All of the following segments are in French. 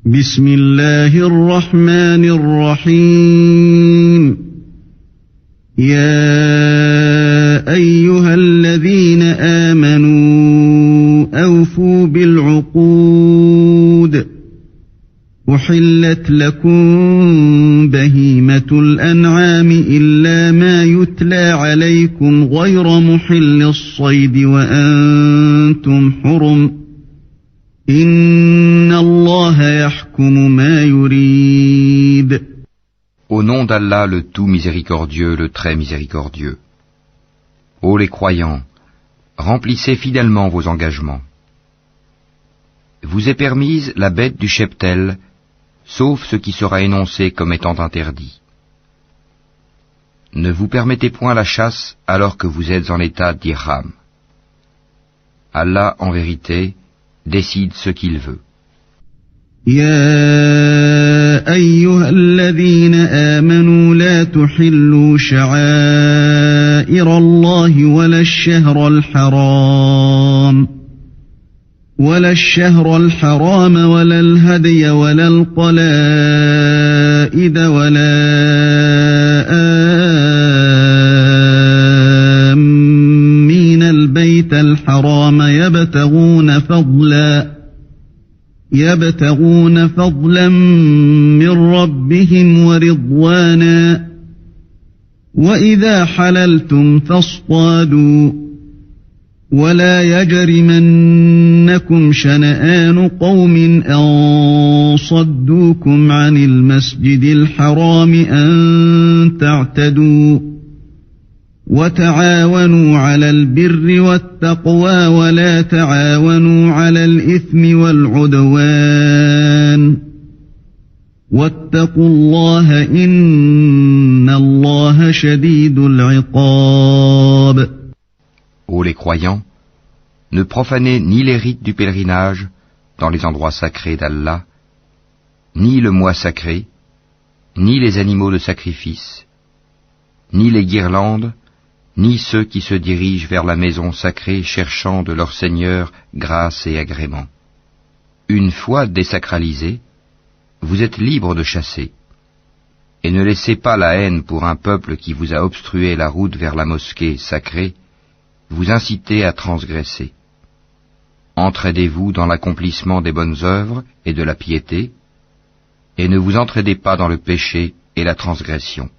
بسم الله الرحمن الرحيم يا أيها الذين آمنوا أوفوا بالعقود أحلت لكم بهيمة الأنعام إلا ما يتلى عليكم غير محل الصيد وأنتم حرم إن الله يحكم ما يريد. Au nom d'Allah, le tout miséricordieux, le très miséricordieux. Ô les croyants, remplissez fidèlement vos engagements. Vous est permise la bête du cheptel, sauf ce qui sera énoncé comme étant interdit. Ne vous permettez point la chasse alors que vous êtes en état d'ihram. Allah, en vérité, décide ce qu'il veut. يا أيها الذين آمنوا لا تحلوا شعائر الله ولا الشهر الحرام ولا الهدي ولا القلائد ولا آمين البيت الحرام يبتغون فضلا من ربهم ورضوانا وإذا حللتم فاصطادوا ولا يجرمنكم شنآن قوم أن صدوكم عن المسجد الحرام أن تعتدوا وتعاونوا على البر والتقوى ولا تعاونوا على الإثم والعدوان واتقوا الله إن الله شديد العقاب. Ô les croyants, ne profanez ni les rites du pèlerinage dans les endroits sacrés d'Allah, ni le mois sacré, ni les animaux de sacrifice, ni les guirlandes, ni ceux qui se dirigent vers la maison sacrée cherchant de leur Seigneur grâce et agrément. Une fois désacralisés, vous êtes libres de chasser. Et ne laissez pas la haine pour un peuple qui vous a obstrué la route vers la mosquée sacrée, vous inciter à transgresser. Entraidez-vous dans l'accomplissement des bonnes œuvres et de la piété, et ne vous entraidez pas dans le péché et la transgression.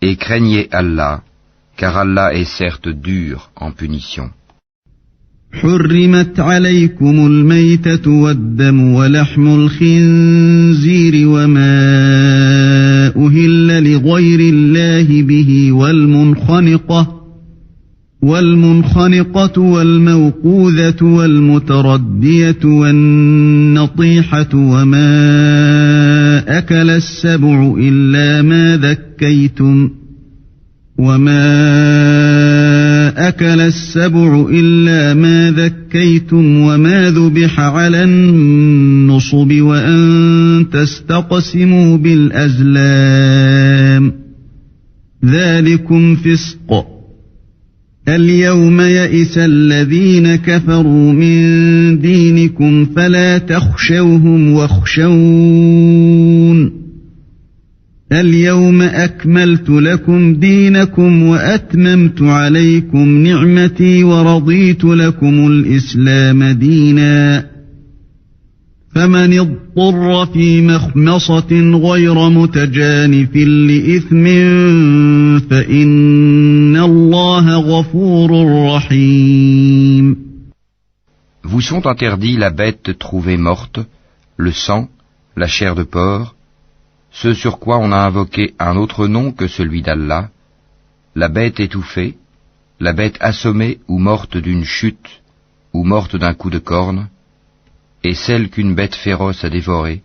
Et craignez Allah, car Allah est certes dur en punition. حرمت عليكم الميتة والدم ولحم الخنزير وما أهل لغير الله به والمنخنقة والموقوذة والمتردية والنطيحة وما أكل السبع إلا ما ذكيتم وما ذبح على النصب وأن تستقسموا بالأزلام ذلكم فسق. اليوم يئس الذين كفروا من دينكم فلا تخشوهم واخشون اليوم أكملت لكم دينكم وأتممت عليكم نعمتي ورضيت لكم الإسلام دينا فمن اضطر في مخمصة غير متجانف لإثم فإن الله غفور رحيم. Vous sont interdits la bête trouvée morte, le sang, la chair de porc, ce sur quoi on a invoqué un autre nom que celui d'Allah, la bête étouffée, la bête assommée ou morte d'une chute, ou morte d'un coup de corne, et celle qu'une bête féroce a dévorée,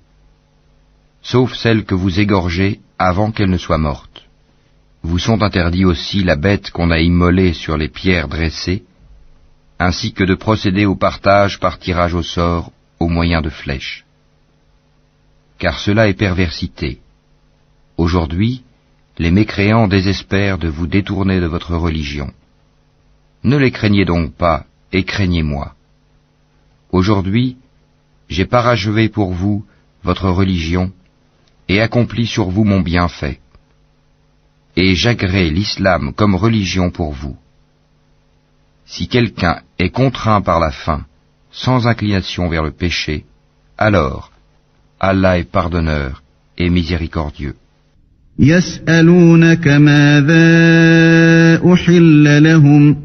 sauf celle que vous égorgez avant qu'elle ne soit morte. Vous sont interdits aussi la bête qu'on a immolée sur les pierres dressées, ainsi que de procéder au partage par tirage au sort au moyen de flèches. Car cela est perversité. Aujourd'hui, les mécréants désespèrent de vous détourner de votre religion. Ne les craignez donc pas, et craignez-moi. Aujourd'hui, j'ai parachevé pour vous votre religion et accompli sur vous mon bienfait. Et j'agrée l'islam comme religion pour vous. Si quelqu'un est contraint par la faim, sans inclination vers le péché, alors Allah est pardonneur et miséricordieux. يسألونك ماذا أحل لهم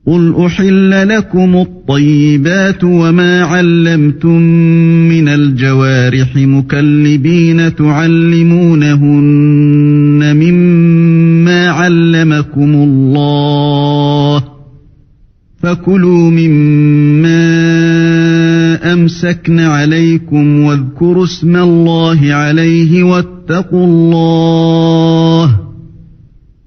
قل أحل لكم الطيبات وما علمتم من الجوارح مكلبين تعلمونهن مما علمكم الله فكلوا مما أمسكن عليكم واذكروا اسم الله عليه واتقوا الله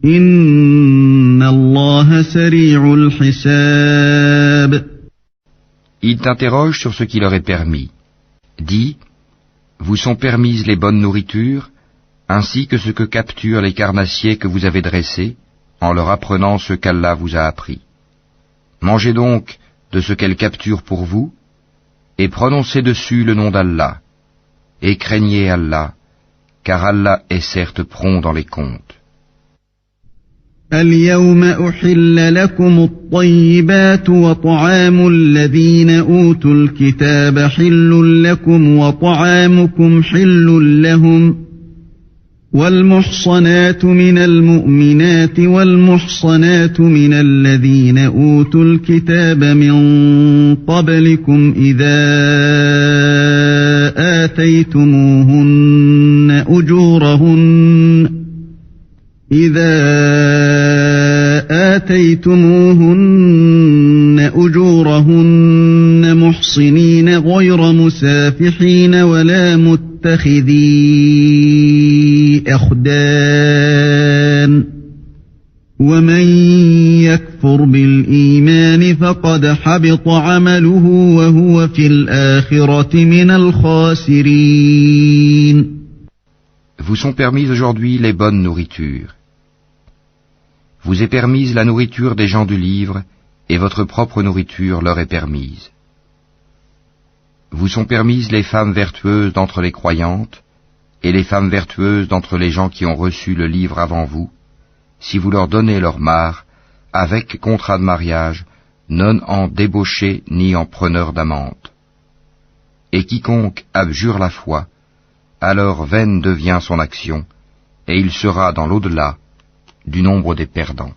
إن الله سريع الحساب. Ils t'interrogent sur ce qui leur est permis. Dis, vous sont permises les bonnes nourritures, ainsi que ce que capturent les carnassiers que vous avez dressés, en leur apprenant ce qu'Allah vous a appris. Mangez donc de ce qu'elle capture pour vous, et prononcez dessus le nom d'Allah, et craignez Allah, car Allah est certes prompt dans les comptes. اليوم أحل لكم الطيبات وطعام الذين أوتوا الكتاب حل لكم وطعامكم حل لهم والمحصنات من المؤمنات والمحصنات من الذين أوتوا الكتاب من قبلكم إذا آتيتموهن أجورهن محصنين غير مسافحين ولا متخذي أخدان ومن يكفر بالإيمان فقد حبط عمله وهو في الآخرة من الخاسرين. Vous sont permises aujourd'hui les bonnes nourritures. Vous est permise la nourriture des gens du livre, et votre propre nourriture leur est permise. Vous sont permises les femmes vertueuses d'entre les croyantes, et les femmes vertueuses d'entre les gens qui ont reçu le livre avant vous, si vous leur donnez leur mare, avec contrat de mariage, non en débauché ni en preneur d'amante. Et quiconque abjure la foi, alors vaine devient son action, et il sera dans l'au-delà du nombre des perdants.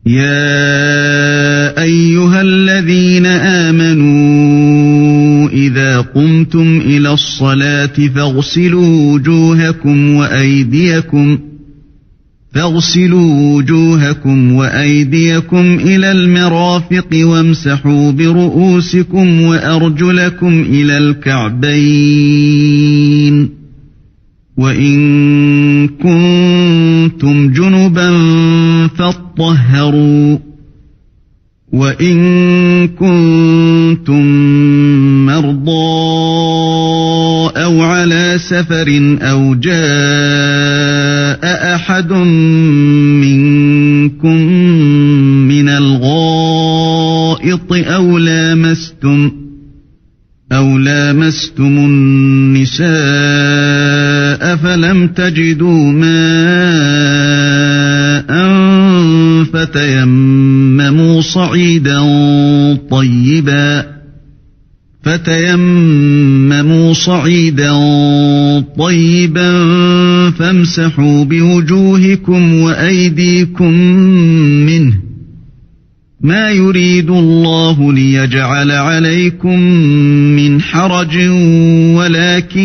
يا أيها الذين آمنوا إذا قمتم إلى الصلاة فاغسلوا وجوهكم وأيديكم إلى المرافق وامسحوا برؤوسكم وأرجلكم إلى الكعبين وإن كنتم جنبا فاطهروا وإن كنتم مرضى أو على سفر أو جاء أحد منكم من الغائط أو لامستم النساء فلم تجدوا ماء فتيمموا صعيدا طيبا فامسحوا بوجوهكم وأيديكم منه ما يريد الله ليجعل عليكم من حرج ولكن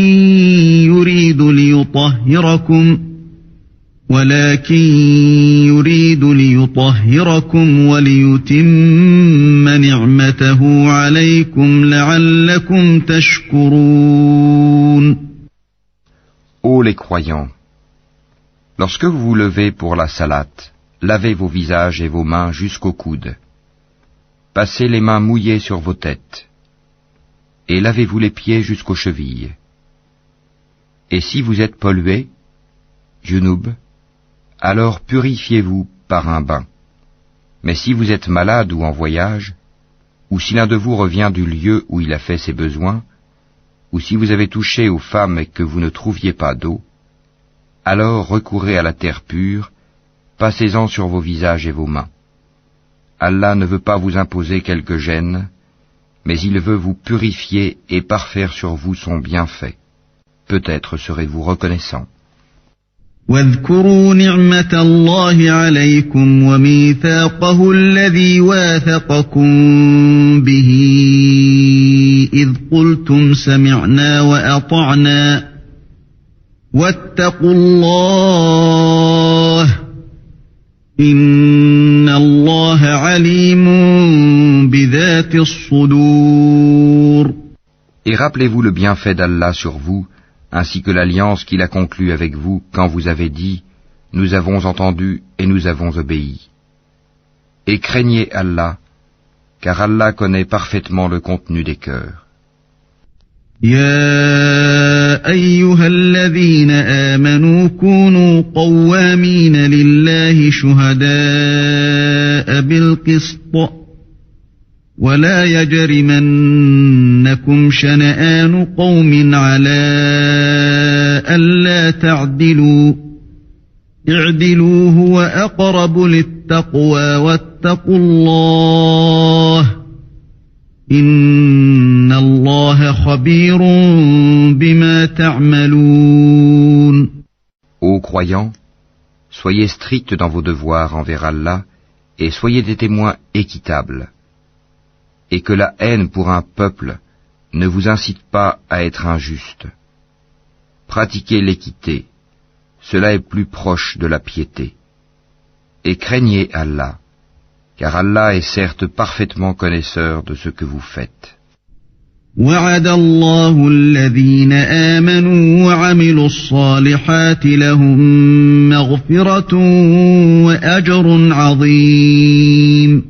يريد ليطهركم وليتم نعمته عليكم لعلكم تشكرون. Ô les croyants, lorsque vous vous levez pour la salate, lavez vos visages et vos mains jusqu'aux coudes. Passez les mains mouillées sur vos têtes, et lavez-vous les pieds jusqu'aux chevilles. Et si vous êtes pollué, junub, alors purifiez-vous par un bain. Mais si vous êtes malade ou en voyage, ou si l'un de vous revient du lieu où il a fait ses besoins, ou si vous avez touché aux femmes et que vous ne trouviez pas d'eau, alors recourez à la terre pure, passez-en sur vos visages et vos mains. Allah ne veut pas vous imposer quelque gêne, mais il veut vous purifier et parfaire sur vous son bienfait. Peut-être serez-vous reconnaissant. واذكروا نعمة الله عليكم وميثاقه الذي واثقكم به إذ قلتم سمعنا وأطعنا واتقوا الله إن الله عليم بذات الصدور. Et rappelez-vous le bienfait d'Allah sur vous, ainsi que l'alliance qu'il a conclue avec vous quand vous avez dit « Nous avons entendu et nous avons obéi ». Et craignez Allah, car Allah connaît parfaitement le contenu des cœurs. يا أيها الذين آمنوا كونوا قوامين لله شهداء بالقسط ولا يجرمنكم شنآن قوم على ألا تعدلوا اعدلوا هو أقرب للتقوى واتقوا الله إن الله خبير بما تعملون. Ô croyants, soyez stricts dans vos devoirs envers Allah et soyez des témoins équitables. Et que la haine pour un peuple ne vous incite pas à être injuste. Pratiquez l'équité, cela est plus proche de la piété. Et craignez Allah, car Allah est certes parfaitement connaisseur de ce que vous faites. وعد الله الذين آمنوا وعملوا الصالحات لهم مغفرة وأجر عظيم.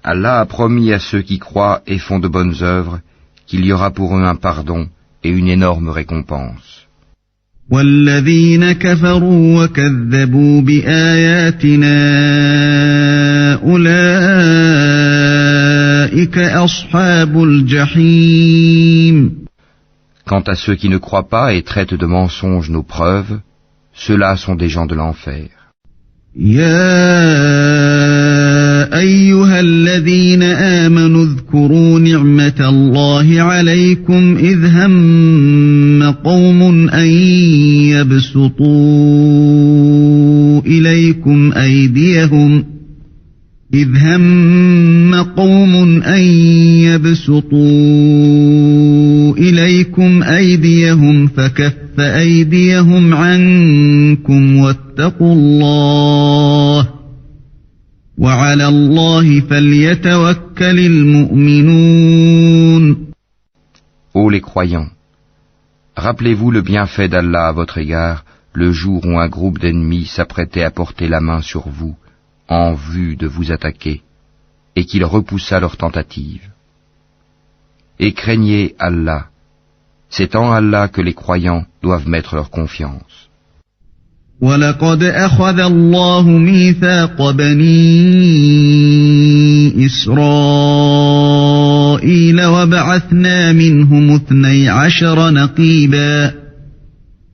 Allah a promis à ceux qui croient et font de bonnes œuvres qu'il y aura pour eux un pardon et une énorme récompense. والذين كفروا وكذبوا بآياتنا أولئك أصحاب الجحيم. Quant à ceux qui ne croient pas et traitent de mensonges nos preuves, ceux-là sont des gens de l'enfer. أيها الذين آمنوا اذكروا نعمة الله عليكم إذ هم قوم أن يبسطوا إليكم أيديهم فكف أيديهم عنكم واتقوا الله وعلى الله فليتوكل المؤمنون. Ô les croyants, rappelez-vous le bienfait d'Allah à votre égard le jour où un groupe d'ennemis s'apprêtait à porter la main sur vous en vue de vous attaquer et qu'il repoussa leur tentative. Et craignez Allah, c'est en Allah que les croyants doivent mettre leur confiance. وَلَقَدْ أَخَذَ اللَّهُ مِيثَاقَ بَنِي إِسْرَائِيلَ وَبَعَثْنَا مِنْهُمُ 12 نَقِيبًا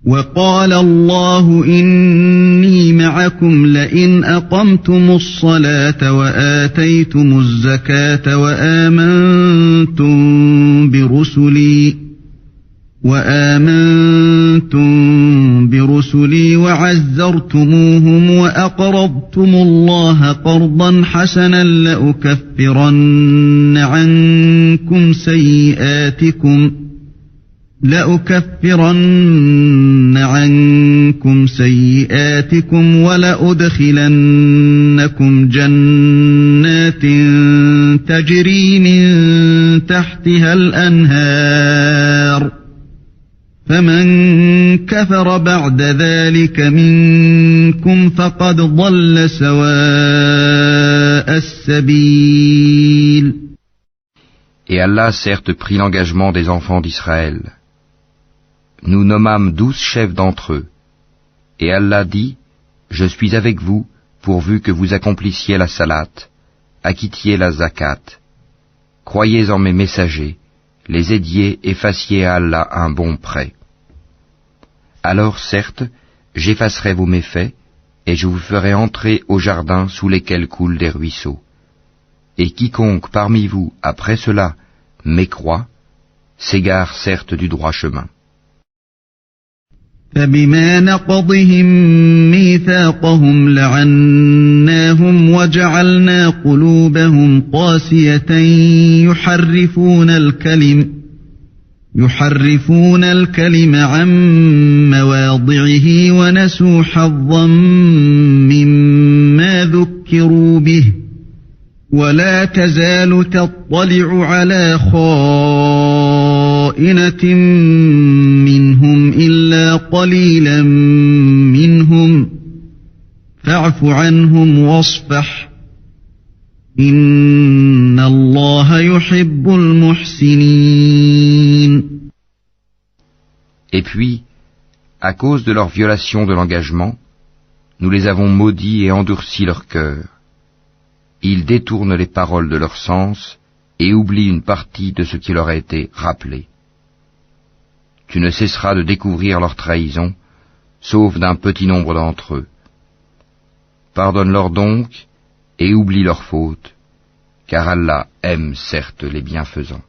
وَقَالَ اللَّهُ إِنِّي مَعَكُمْ لَئِنْ أَقَمْتُمُ الصَّلَاةَ وَآتَيْتُمُ الزَّكَاةَ وآمنتم برسلي وعزرتموهم وأقرضتم الله قرضا حسنا لأكفرن عنكم سيئاتكم ولأدخلنكم جنات تجري من تحتها الأنهار فمن كفر بعد ذلك منكم فقد ضل سواء السبيل. Et Allah certes prit l'engagement des enfants d'Israël. Nous nommâmes 12 chefs d'entre eux. Et Allah dit, je suis avec vous, pourvu que vous accomplissiez la salat, acquittiez la zakat, croyez en mes messagers, les aidiez et fassiez à Allah un bon prêt. Alors certes, j'effacerai vos méfaits, et je vous ferai entrer au jardin sous lesquels coulent des ruisseaux. Et quiconque parmi vous, après cela, mécroit, s'égare certes du droit chemin. فبما نقضهم ميثاقهم لعناهم وجعلنا قلوبهم قاسية يحرفون الكلم عن مواضعه ونسوا حظا مما ذكروا به ولا تزال تطلع على خائنة منهم إلا قليلا منهم فاعف عنهم واصفح إن الله يحب المحسنين. Et puis, à cause de leur violation de l'engagement, nous les avons maudits et endurci leur cœur. Ils détournent les paroles de leur sens et oublient une partie de ce qui leur a été rappelé. Tu ne cesseras de découvrir leur trahison, sauf d'un petit nombre d'entre eux. Pardonne-leur donc et oublie leurs fautes, car Allah aime certes les bienfaisants.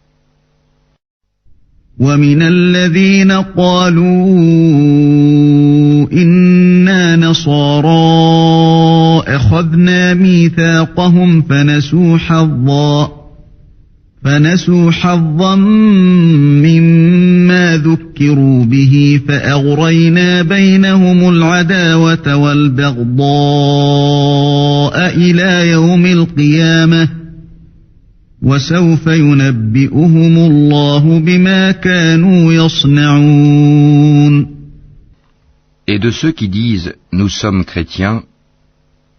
ومن الذين قالوا إنا نصارى أخذنا ميثاقهم فنسوا حظا مما ذكروا به فأغرينا بينهم العداوة والبغضاء إلى يوم القيامة وسوف ينبئهم الله بما كانوا يصنعون. Et de ceux qui disent « Nous sommes chrétiens »,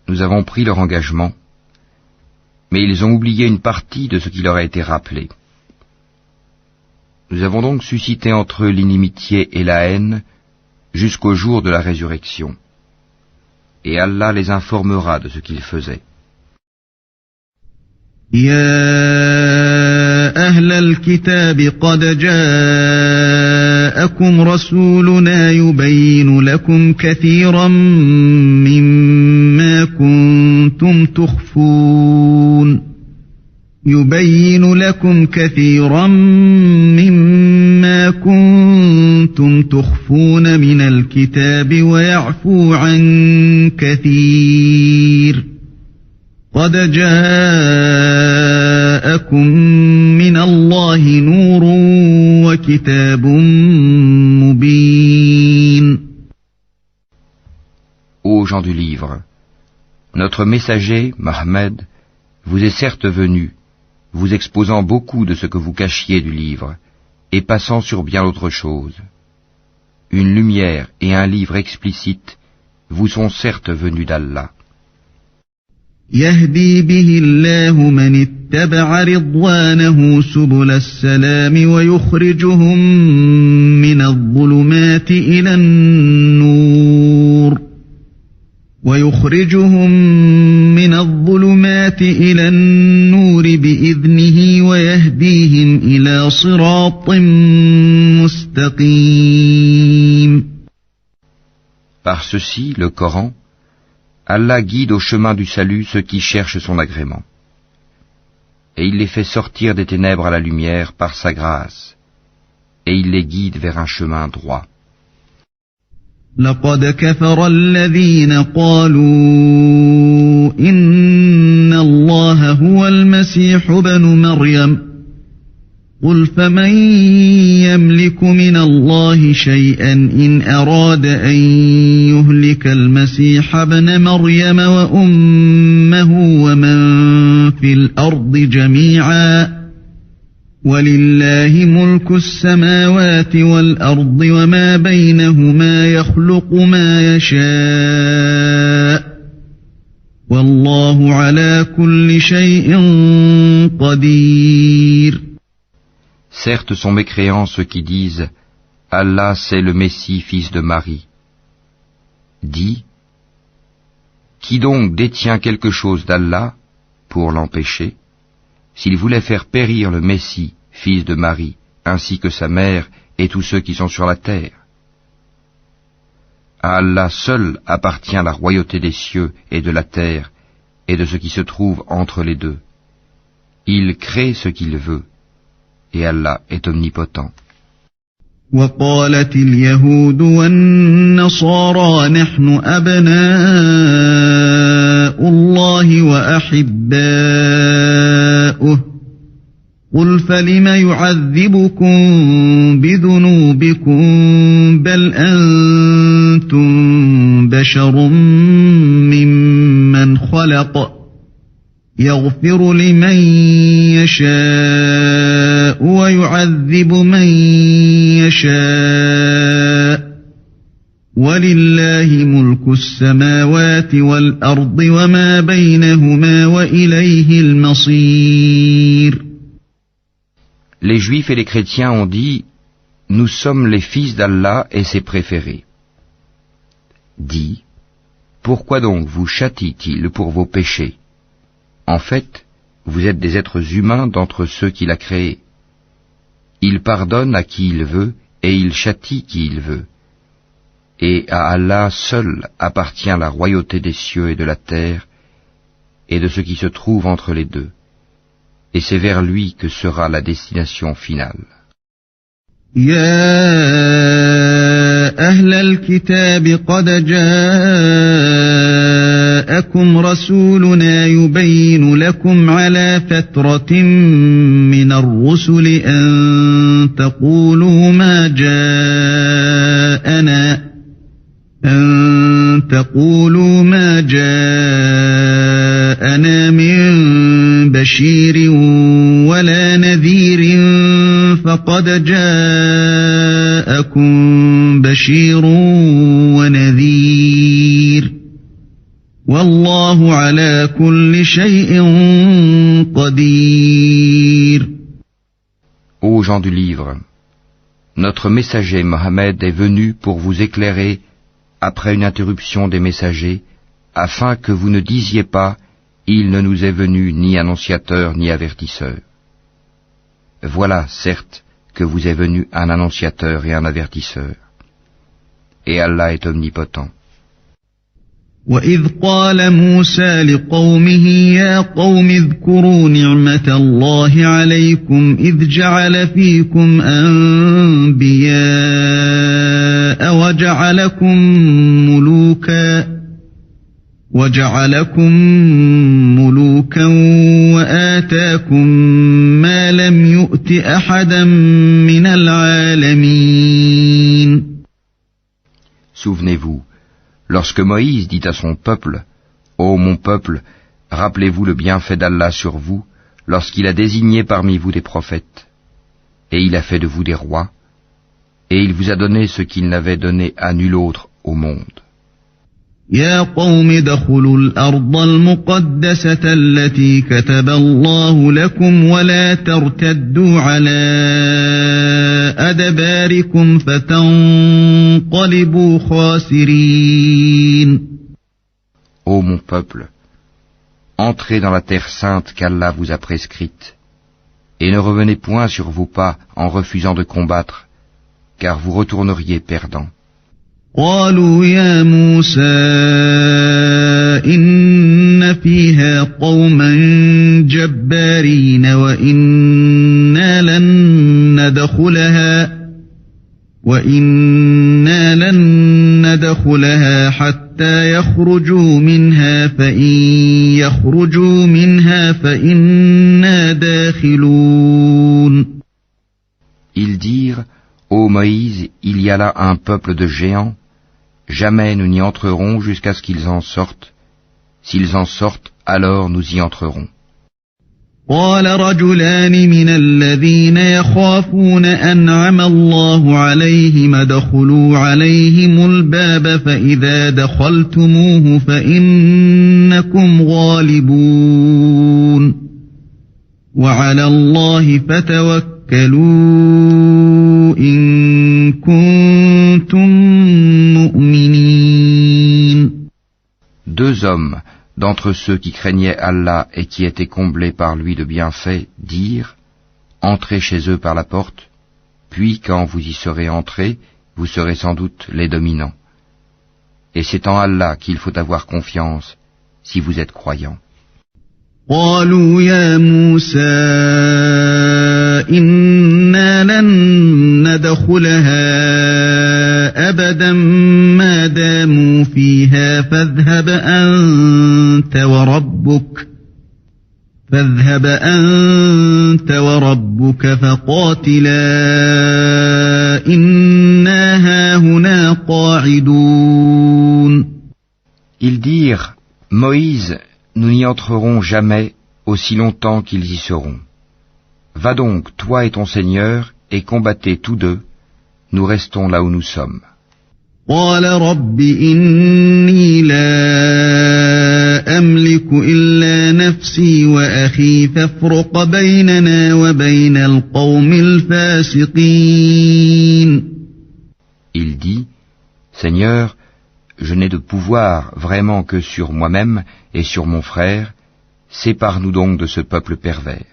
nous avons pris leur engagement, mais ils ont oublié une partie de ce qui leur a été rappelé. Nous avons donc suscité entre eux l'inimitié et la haine jusqu'au jour de la résurrection. Et Allah les informera de ce qu'ils faisaient. يا أهل الكتاب قد جاءكم رسولنا يبين لكم كثيرا مما كنتم تخفون من الكتاب ويعفو عن كثير قد جاءكم من الله نور وكتاب مبين. Ô gens du livre, notre messager, Mohammed, vous est certes venu, vous exposant beaucoup de ce que vous cachiez du livre, et passant sur bien autre chose. Une lumière et un livre explicite vous sont certes venus d'Allah. يهدي به الله من اتبع رضوانه سبل السلام ويخرجهم من الظلمات إلى النور بإذنه ويهديهم إلى صراط مستقيم. Par ceci, le Coran, Allah guide au chemin du salut ceux qui cherchent son agrément. Et il les fait sortir des ténèbres à la lumière par sa grâce. Et il les guide vers un chemin droit. لقد كفر الذين قالوا إن الله هو المسيح ابن مريم قل فمن يملك من الله شيئا إن أراد أن يهلك المسيح ابن مريم وأمه ومن في الأرض جميعا ولله ملك السماوات والأرض وما بينهما يخلق ما يشاء والله على كل شيء قدير. Certes sont mécréants ceux qui disent « Allah c'est le Messie, fils de Marie ». Dis « Qui donc détient quelque chose d'Allah pour l'empêcher ? s'il voulait faire périr le Messie, fils de Marie, ainsi que sa mère et tous ceux qui sont sur la terre. À Allah seul appartient la royauté des cieux et de la terre et de ce qui se trouve entre les deux. Il crée ce qu'il veut, et Allah est omnipotent. وقالت اليهود والنصارى نحن أبناء الله وأحباؤه قل فلم يعذبكم بذنوبكم بل أنتم بشر ممن خلق يغفر لمن يشاء ويعذب من يشاء ولله ملك السماوات والأرض وما بينهما وإليه المصير. Les Juifs et les chrétiens ont dit, nous sommes les fils d'Allah et ses préférés. Dis, pourquoi donc vous châtie-t-il pour vos péchés? En fait, vous êtes des êtres humains d'entre ceux qu'il a créés. Il pardonne à qui il veut et il châtie qui il veut. Et à Allah seul appartient la royauté des cieux et de la terre et de ce qui se trouve entre les deux. Et c'est vers lui que sera la destination finale. يا أهل الكتاب قد جاءكم رسولنا يبين لكم على فترة من الرسل أن تقولوا ما جاءنا من بشير ولا نذير فقد جاءكم بشير ونذير والله على كل شيء قدير. Ô gens du livre, notre messager Mohammed est venu pour vous éclairer après une interruption des messagers, afin que vous ne disiez pas « Il ne nous est venu ni annonciateur ni avertisseur ». Voilà, certes, que vous est venu un annonciateur et un avertisseur. Et Allah est omnipotent. وَإِذْ قَالَ مُوسَى لِقَوْمِهِ يَا قَوْمِ اذْكُرُوا نِعْمَةَ اللَّهِ عَلَيْكُمْ إِذْ جَعَلَ فِيكُمْ أَنْبِيَاءَ وَجَعَلَكُمْ مُلُوكًا وَآتَاكُمْ مَا لَمْ يُؤْتِ أَحَدًا مِنَ الْعَالَمِينَ. Souvenez-vous, lorsque Moïse dit à son peuple, « Ô mon peuple, rappelez-vous le bienfait d'Allah sur vous, lorsqu'il a désigné parmi vous des prophètes, et il a fait de vous des rois, et il vous a donné ce qu'il n'avait donné à nul autre au monde. » يا قوم ادخلوا الأرض المقدسة التي كتب الله لكم ولا ترتدوا على أدباركم فتنقلبوا خاسرين. Ô mon peuple, entrez dans la terre sainte qu'Allah vous a prescrite, et ne revenez point sur vos pas en refusant de combattre, car vous retourneriez perdants. قالوا يا موسى إن فيها قوما جبارين وإنا لن ندخلها حتى يخرجوا منها فإن يخرجوا منها فإنا داخلون. Ils dirent, ô Moïse, il y a là un peuple de géants, jamais nous n'y entrerons jusqu'à ce qu'ils en sortent. S'ils en sortent, alors nous y entrerons. قال رجلان من الذين يخافون أنعم الله عليهم ادخلوا عليهم الباب فإذا دخلتموه فإنكم غالبون وعلى الله فتوكلوا إن كنتم مؤمنين. Deux hommes, d'entre ceux qui craignaient Allah et qui étaient comblés par lui de bienfaits dirent « Entrez chez eux par la porte, puis quand vous y serez entrés, vous serez sans doute les dominants. Et c'est en Allah qu'il faut avoir confiance si vous êtes croyants. » قالوا يا موسى إنا لن ندخلها أبدا ما داموا فيها فاذهب أنت وربك فقاتلا إنا هاهنا قاعدون. Ils dirent « Moïse, nous n'y entrerons jamais aussi longtemps qu'ils y seront. Va donc, toi et ton Seigneur, et combattez tous deux, nous restons là où nous sommes. » قال رب إني لا أملك إلا نفسي وأخي فافرق بيننا وبين القوم الفاسقين. Il dit « Seigneur, je n'ai de pouvoir vraiment que sur moi-même et sur mon frère, sépare-nous donc de ce peuple pervers. »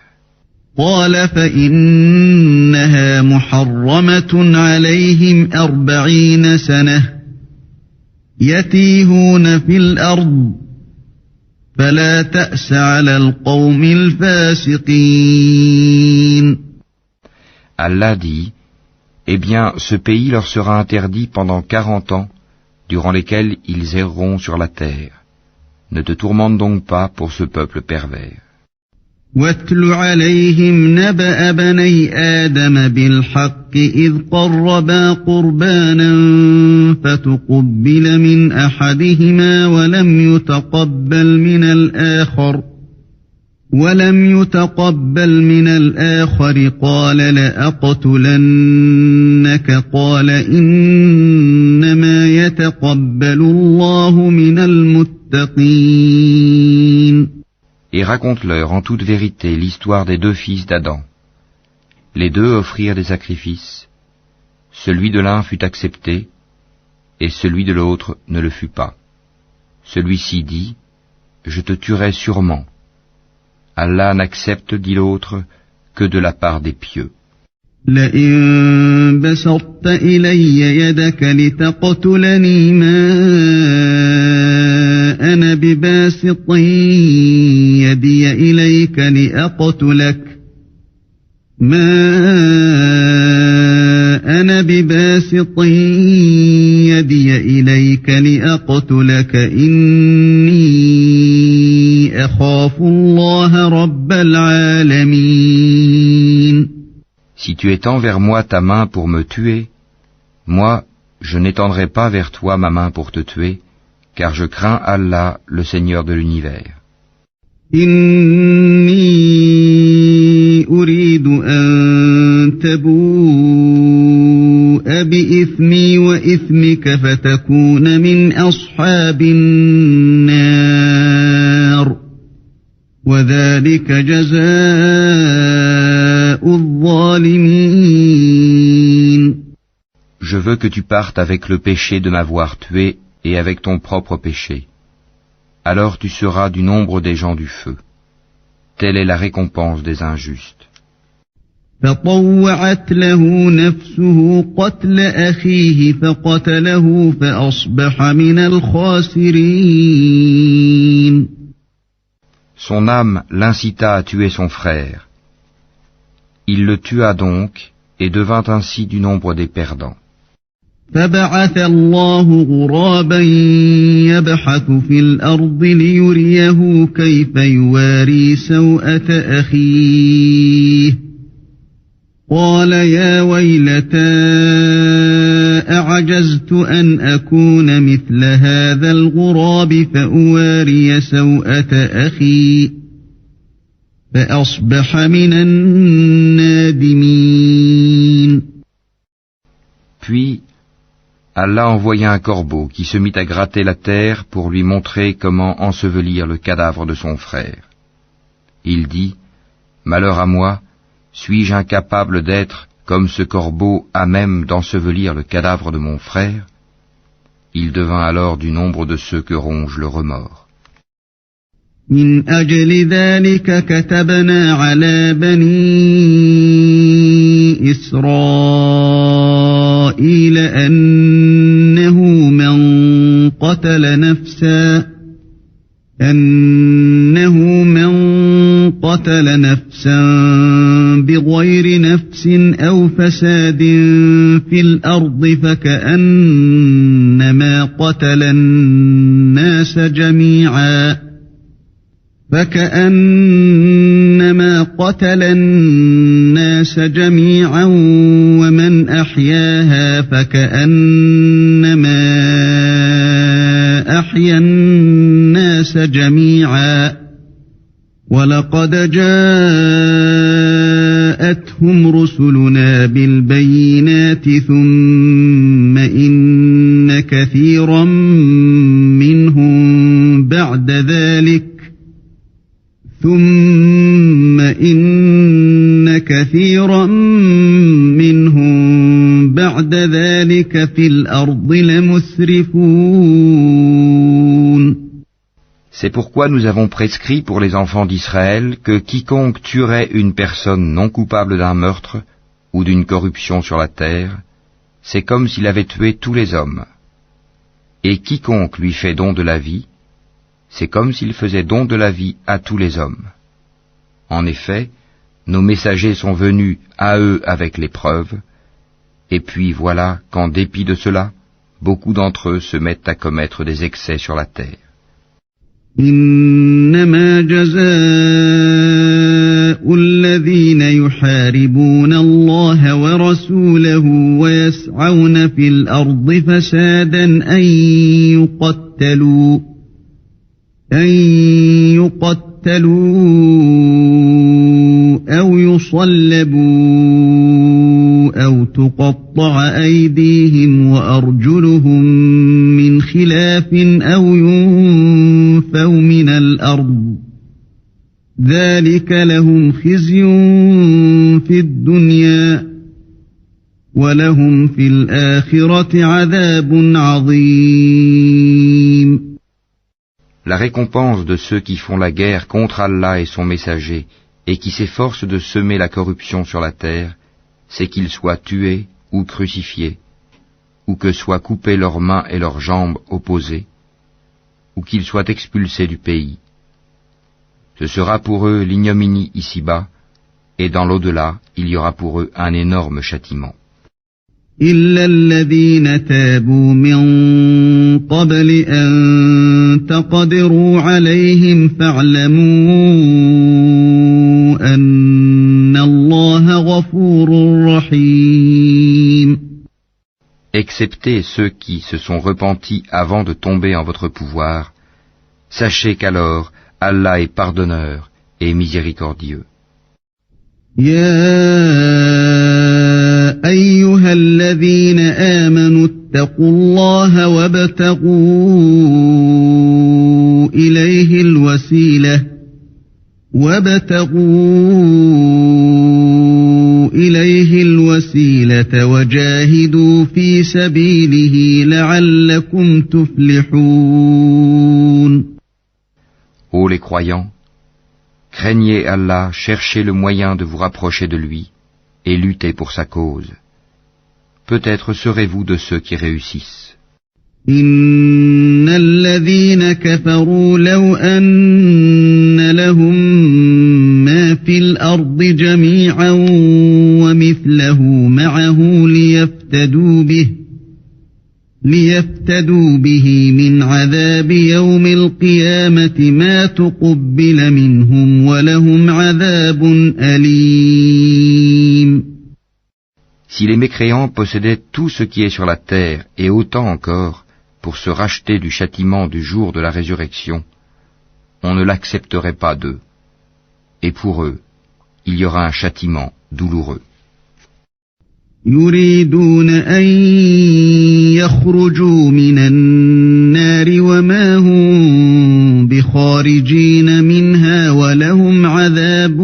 قال فإنها محرمة عليهم 40 سنة يتيهون في الأرض فلا تأس على القوم الفاسقين. Allah dit « Eh bien, ce pays leur sera interdit pendant 40 ans, durant lesquels ils erreront sur la terre. Ne te tourmente donc pas pour ce peuple pervers. واتل عليهم نبأ بني آدم بالحق إذ قربا قربانا فتقبل من أحدهما ولم يتقبل من الآخر قال لأقتلنك قال إنما يتقبل الله من المتقين. Et raconte-leur en toute vérité l'histoire des 2 fils d'Adam. Les 2 offrirent des sacrifices. Celui de l'un fut accepté, et celui de l'autre ne le fut pas. Celui-ci dit, « Je te tuerai sûrement. » Allah n'accepte, dit l'autre, que de la part des pieux. لئن بسطت إلي يدك لتقتلني ما أنا بباسط يدي إليك لأقتلك إني أخاف الله رب العالمين. Si tu étends vers moi ta main pour me tuer, moi, je n'étendrai pas vers toi ma main pour te tuer, car je crains Allah, le Seigneur de l'univers. إني أريد أن تبوء بإثمي وإثمك فتكون من أصحاب النار وذلك جزاء الظالمين. Je veux que tu partes avec le péché de m'avoir tué et avec ton propre péché. Alors tu seras du nombre des gens du feu. Telle est la récompense des injustes. فطوعت له نفسه قتل أخيه فقتله فأصبح من الخاسرين. Son âme l'incita à tuer son frère. Il le tua donc et devint ainsi du nombre des perdants. فبعث الله غرابا يبحث في الأرض ليريه كيف يواري سوءة أخيه قال يا ويلتى أعجزت أن أكون مثل هذا الغراب فأواري سوءة أخي فأصبح من النادمين. Puis Allah envoya un corbeau qui se mit à gratter la terre pour lui montrer comment ensevelir le cadavre de son frère. Il dit, « Malheur à moi, suis-je incapable d'être comme ce corbeau à même d'ensevelir le cadavre de mon frère ?» Il devint alors du nombre de ceux que ronge le remords. من أجل ذلك كتبنا على بني إسرائيل أنه من قتل نفسا بغير نفس أو فساد في الأرض فكأنما قتل الناس جميعا ومن أحياها فكأنما أحيا الناس جميعا ولقد جاءتهم رسلنا بالبينات ثم إن كثيرا منهم بعد ذلك في الأرض لمسرفون. C'est pourquoi nous avons prescrit pour les enfants d'Israël que quiconque tuerait une personne non coupable d'un meurtre ou d'une corruption sur la terre, c'est comme s'il avait tué tous les hommes. Et quiconque lui fait don de la vie, c'est comme s'il faisait don de la vie à tous les hommes. En effet, nos messagers sont venus à eux avec les preuves, et puis voilà qu'en dépit de cela, beaucoup d'entre eux se mettent à commettre des excès sur la terre. إنما جزاء الذين يحاربون الله ورسوله ويسعون في الأرض فسادا أن يقتلوا أو يصلبوا أو تقطع أيديهم وأرجلهم من خلاف أو ينفوا من الأرض ذلك لهم خزي في الدنيا ولهم في الآخرة عذاب عظيم. La récompense de ceux qui font la guerre contre Allah et son messager et qui s'efforcent de semer la corruption sur la terre, c'est qu'ils soient tués ou crucifiés, ou que soient coupées leurs mains et leurs jambes opposées, ou qu'ils soient expulsés du pays. Ce sera pour eux l'ignominie ici-bas, et dans l'au-delà, il y aura pour eux un énorme châtiment. إلا الذين تابوا من قبل أن تقدروا عليهم فاعلموا أن الله غفور رحيم. Excepté ceux qui se sont repentis avant de tomber en votre pouvoir, sachez qu'alors Allah est pardonneur et miséricordieux. أيها الذين آمنوا اتقوا الله وابتغوا إليه الوسيلة وجاهدوا في سبيله لعلكم تفلحون. Ô les croyants, craignez Allah, cherchez le moyen de vous rapprocher de lui et luttez pour sa cause. Peut-être serez-vous de ceux qui réussissent. إن الذين كفروا لو أن لهم ما في الأرض جميعا ومثله معه ليفتدوا به من عذاب يوم القيامة ما تقبل منهم ولهم عذاب أليم. Si les mécréants possédaient tout ce qui est sur la terre et autant encore pour se racheter du châtiment du jour de la résurrection, on ne l'accepterait pas d'eux. Et pour eux, il y aura un châtiment douloureux. يريدون أن يخرجوا من النار وما هم بخارجين منها ولهم عذاب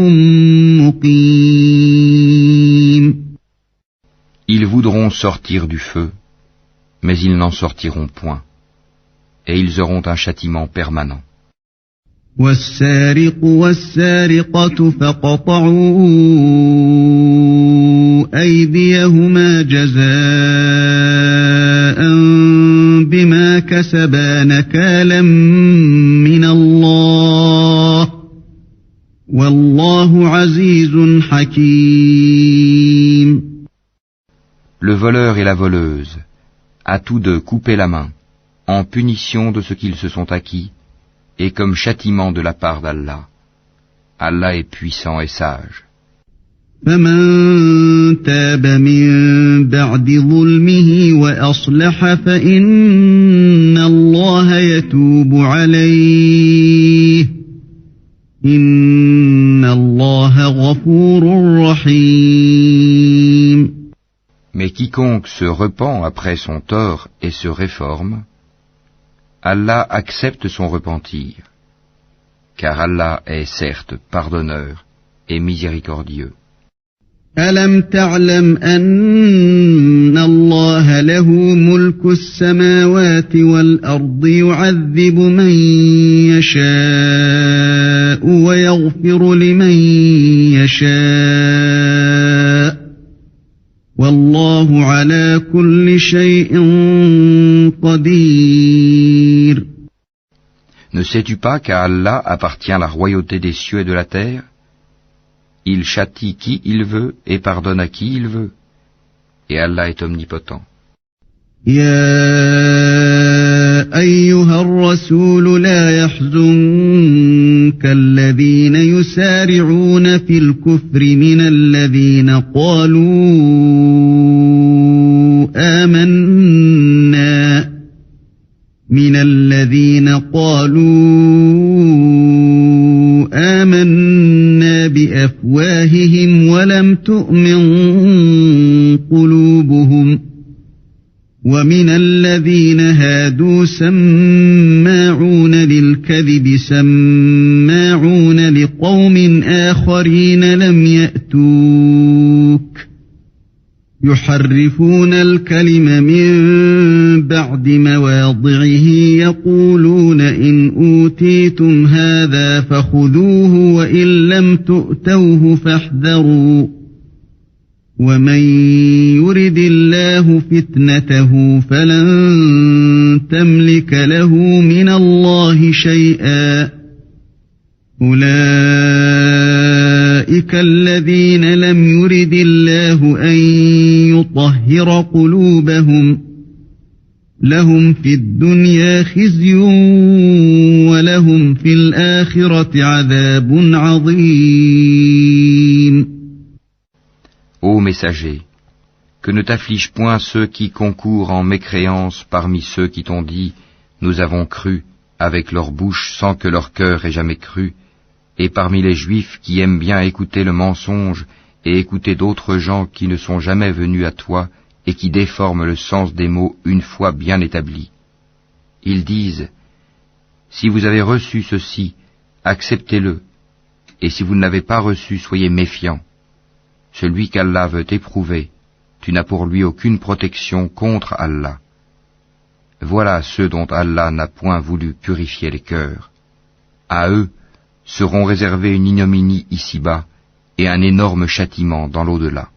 مقيم. Ils voudront sortir du feu, mais ils n'en sortiront point, et ils auront un châtiment permanent. والسارق والسارقة فاقطعوا أيديهما جزاء بما كسبا نكالا من الله والله عزيز حكيم. Le voleur et la voleuse, à tous deux coupez la main, en punition de ce qu'ils se sont acquis, et comme châtiment de la part d'Allah. Allah est puissant et sage. فمن تاب من بعد ظلمه وأصلح فإن الله يتوب عليه إن الله غفور رحيم. Mais quiconque se repent après son tort et se réforme, Allah accepte son repentir, car Allah est certes pardonneur et miséricordieux. ألم تعلم أن الله له ملك السماوات والأرض يعذب من يشاء ويغفر لمن يشاء والله على كل شيء قدير. Ne sais-tu pas qu'à Allah appartient la royauté des cieux et de la terre? Il châtie qui il veut et pardonne à qui il veut. Et Allah est omnipotent. يا أيها الرسول لا يحزنك الذين يسارعون في الكفر من الذين قالوا آمنا بأفواههم ولم تؤمن قلوبهم ومن الذين هادوا سماعون للكذب سماعون لقوم آخرين لم يأتوك يحرفون الكلم من بعد مواضعه يقولون إن أوتيتم هذا فخذوه وإن لم تؤتوه فاحذروا ومن يرد الله فتنته فلن تملك له من الله شيئا أولئك الذين لم يرد الله أن يطهر قلوبهم لهم في الدنيا خزي ولهم في الآخرة عذاب عظيم. Ô messager, que ne t'afflige point ceux qui concourent en mécréance parmi ceux qui t'ont dit « Nous avons cru » avec leur bouche sans que leur cœur ait jamais cru, et parmi les Juifs qui aiment bien écouter le mensonge et écouter d'autres gens qui ne sont jamais venus à toi et qui déforment le sens des mots une fois bien établis. Ils disent « Si vous avez reçu ceci, acceptez-le, et si vous ne l'avez pas reçu, soyez méfiants. Celui qu'Allah veut éprouver, tu n'as pour lui aucune protection contre Allah. Voilà ceux dont Allah n'a point voulu purifier les cœurs. À eux seront réservés une ignominie ici-bas et un énorme châtiment dans l'au-delà.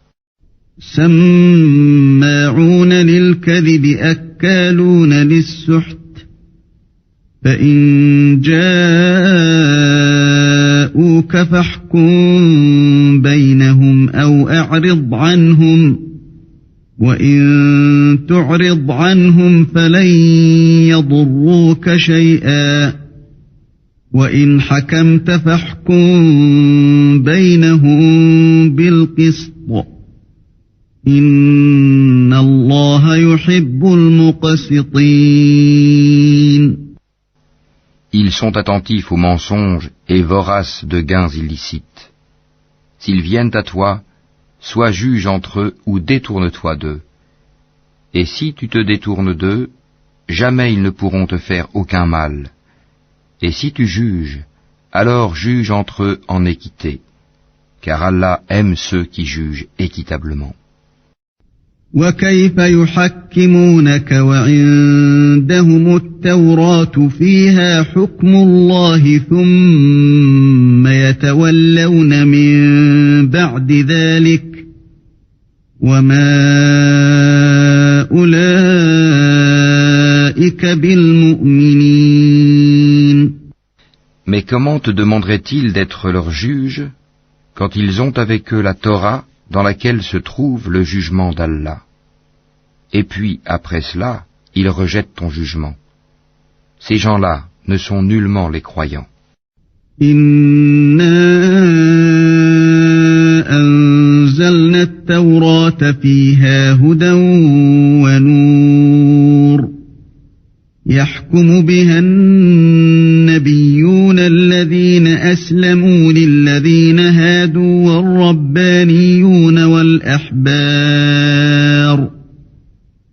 سماعون للكذب أكالون للسحت فإن جاءوك فاحكم بينهم أو أعرض عنهم وإن تعرض عنهم فلن يضروك شيئا وإن حكمت فاحكم بينهم بالقسط إن الله يحب المقسطين. Ils sont attentifs aux mensonges et voraces de gains illicites. S'ils viennent à toi, sois juge entre eux ou détourne-toi d'eux. Et si tu te détournes d'eux, jamais ils ne pourront te faire aucun mal. Et si tu juges, alors juge entre eux en équité, car Allah aime ceux qui jugent équitablement. وكيف يحكمونك وعندهم التوراة فيها حكم الله ثم يتولون من بعد ذلك وما أولئك بالمؤمنين. Mais comment te demanderaient-ils d'être leurs juges quand ils ont avec eux la Torah dans laquelle se trouve le jugement d'Allah? Et puis, après cela, ils rejettent ton jugement. Ces gens-là ne sont nullement les croyants. إنا أنزلنا التوراة فيها هدى ونور يحكم بها النبيون الذين أسلموا للذين هادوا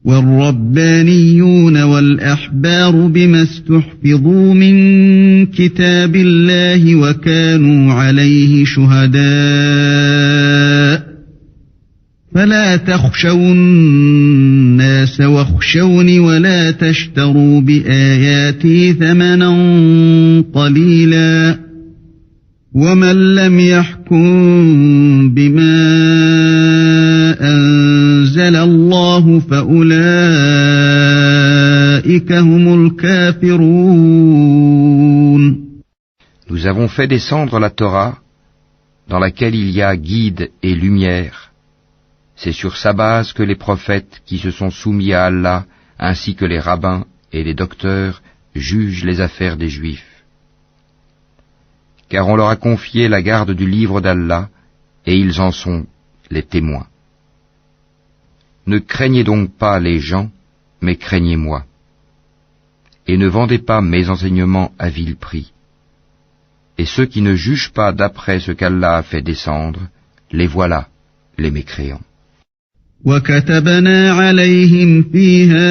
والربانيون والأحبار بما استحفظوا من كتاب الله وكانوا عليه شهداء فلا تخشوا الناس واخشوني ولا تشتروا بآياتي ثمنا قليلا ومن لم يحكم بما أنزل الله فأولئك هم الكافرون. Nous avons fait descendre la Torah, dans laquelle il y a guide et lumière. C'est sur sa base que les prophètes qui se sont soumis à Allah, ainsi que les rabbins et les docteurs, jugent les affaires des Juifs. Car on leur a confié la garde du livre d'Allah, et ils en sont les témoins. Ne craignez donc pas les gens, mais craignez-moi. Et ne vendez pas mes enseignements à vil prix. Et ceux qui ne jugent pas d'après ce qu'Allah a fait descendre, les voilà, les mécréants. وكتبنا عليهم فيها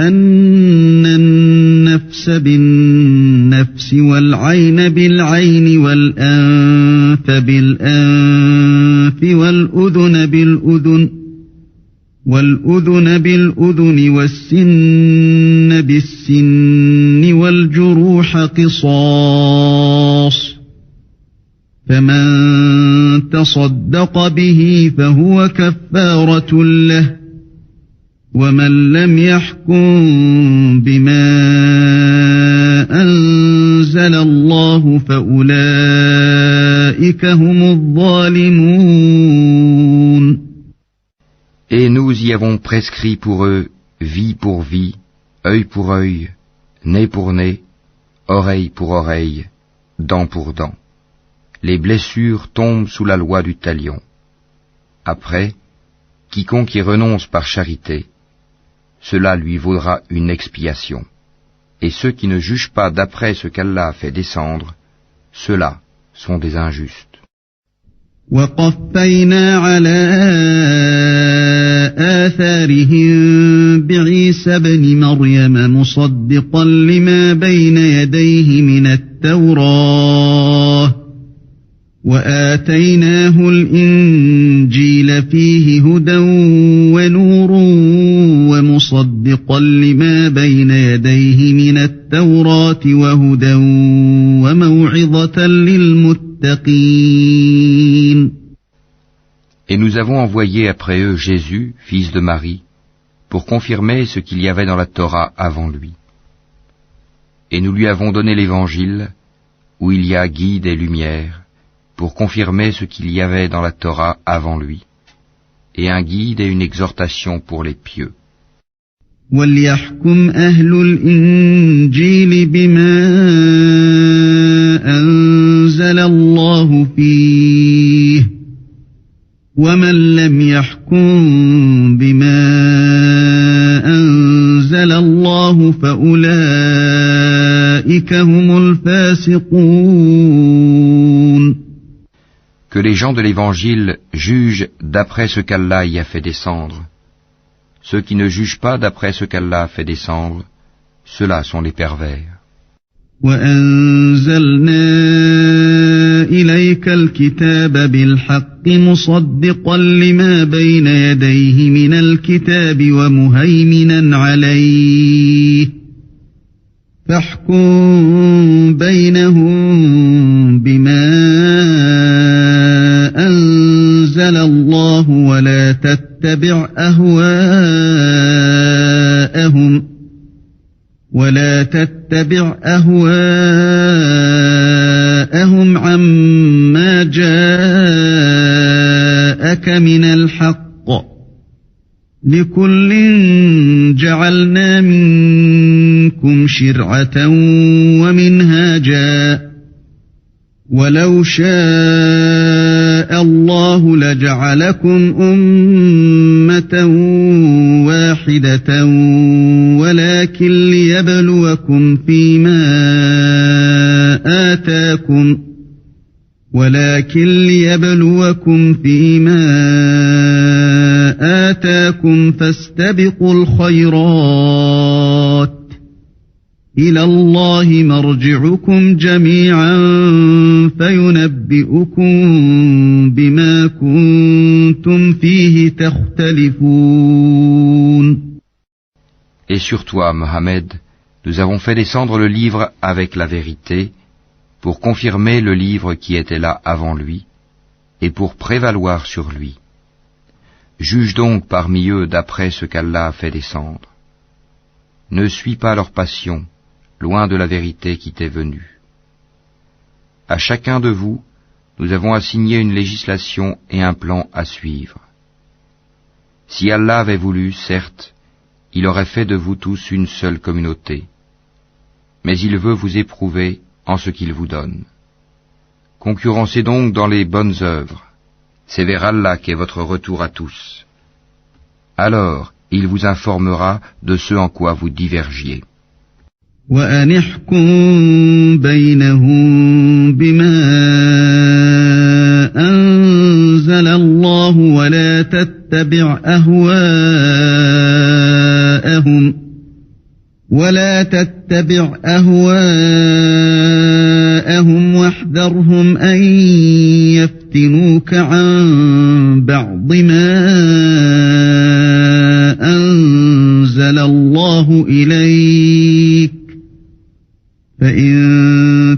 أن النفس بالنفس والعين بالعين والأنف بالأنف والأذن بالأذن والسن بالسن والجروح قصاص فمن تصدق به فهو كفارة له ومن لم يحكم بما أنزل الله فأولئك هم الظالمون. Et nous y avons prescrit pour eux vie pour vie, œil pour œil, nez pour nez, oreille pour oreille, dent pour dent. Les blessures tombent sous la loi du talion. Après, quiconque y renonce par charité, cela lui vaudra une expiation. Et ceux qui ne jugent pas d'après ce qu'Allah a fait descendre, ceux-là sont des injustes. وقفينا على آثارهم بعيسى ابن مريم مصدقا لما بين يديه من التوراة وآتيناه الإنجيل فيه هدى ونور ومصدقا لما بين يديه من التوراة وهدى وموعظة للمتقين. Et nous avons envoyé après eux Jésus, fils de Marie, pour confirmer ce qu'il y avait dans la Torah avant lui. Et nous lui avons donné l'Évangile, où il y a guide et lumière, pour confirmer ce qu'il y avait dans la Torah avant lui, et un guide et une exhortation pour les pieux. وَلْيَحْكُمْ أَهْلُ الْإِنْجِيلِ بِمَا أَنزَلَ اللَّهُ فِيهِ وَمَنْ لَمْ يَحْكُمْ بِمَا أَنزَلَ اللَّهُ فَأُولَئِكَ هُمُ الْفَاسِقُونَ. Que les gens de l'Évangile jugent d'après ce qu'Allah y a fait descendre. Ceux qui ne jugent pas d'après ce qu'Allah a fait descendre, ceux-là sont les pervers. وأنزلنا إليك الكتاب بالحق مصدقا لما بين يديه من الكتاب ومهيمنا عليه فاحكم بينهم بما أنزل الله ولا تتبع أهواءهم عما جاءك من الحق لكل جعلنا منكم شرعة ومنهاجا ولو شاء الله لجعلكم أمة واحدة ولكن ليبلوكم فيما آتاكم فاستبقوا الخيرات إلى الله مرجعكم جميعا فينبئكم بما كنتم فيه تختلفون. Et sur toi, Mohammed, nous avons fait descendre le livre avec la vérité, pour confirmer le livre qui était là avant lui, et pour prévaloir sur lui. Juge donc parmi eux d'après ce qu'Allah a fait descendre. Ne suis pas leur passion, loin de la vérité qui t'est venue. À chacun de vous, nous avons assigné une législation et un plan à suivre. Si Allah avait voulu, certes, il aurait fait de vous tous une seule communauté. Mais il veut vous éprouver en ce qu'il vous donne. Concurrencez donc dans les bonnes œuvres. C'est vers Allah qu'est votre retour à tous. Alors, il vous informera de ce en quoi vous divergiez. وأن احكم بينهم بما أنزل الله ولا تتبع أهواءهم واحذرهم أن يفتنوك عن بعض ما أنزل الله إليك فإن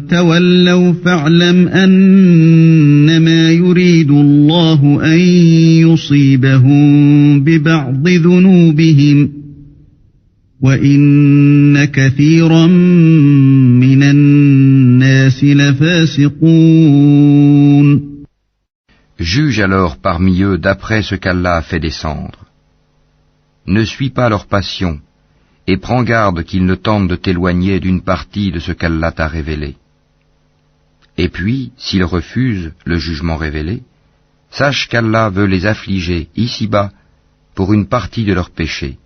تولوا فاعلم أنما يريد الله أن يصيبهم ببعض ذنوبهم وإن كثيرا من الناس لفاسقون. Juge alors parmi eux d'après ce qu'Allah a fait descendre. Ne suis pas leur passion, et prends garde qu'ils ne tentent de t'éloigner d'une partie de ce qu'Allah t'a révélé. Et puis, s'ils refusent le jugement révélé, sache qu'Allah veut les affliger ici-bas pour une partie de leurs péchés.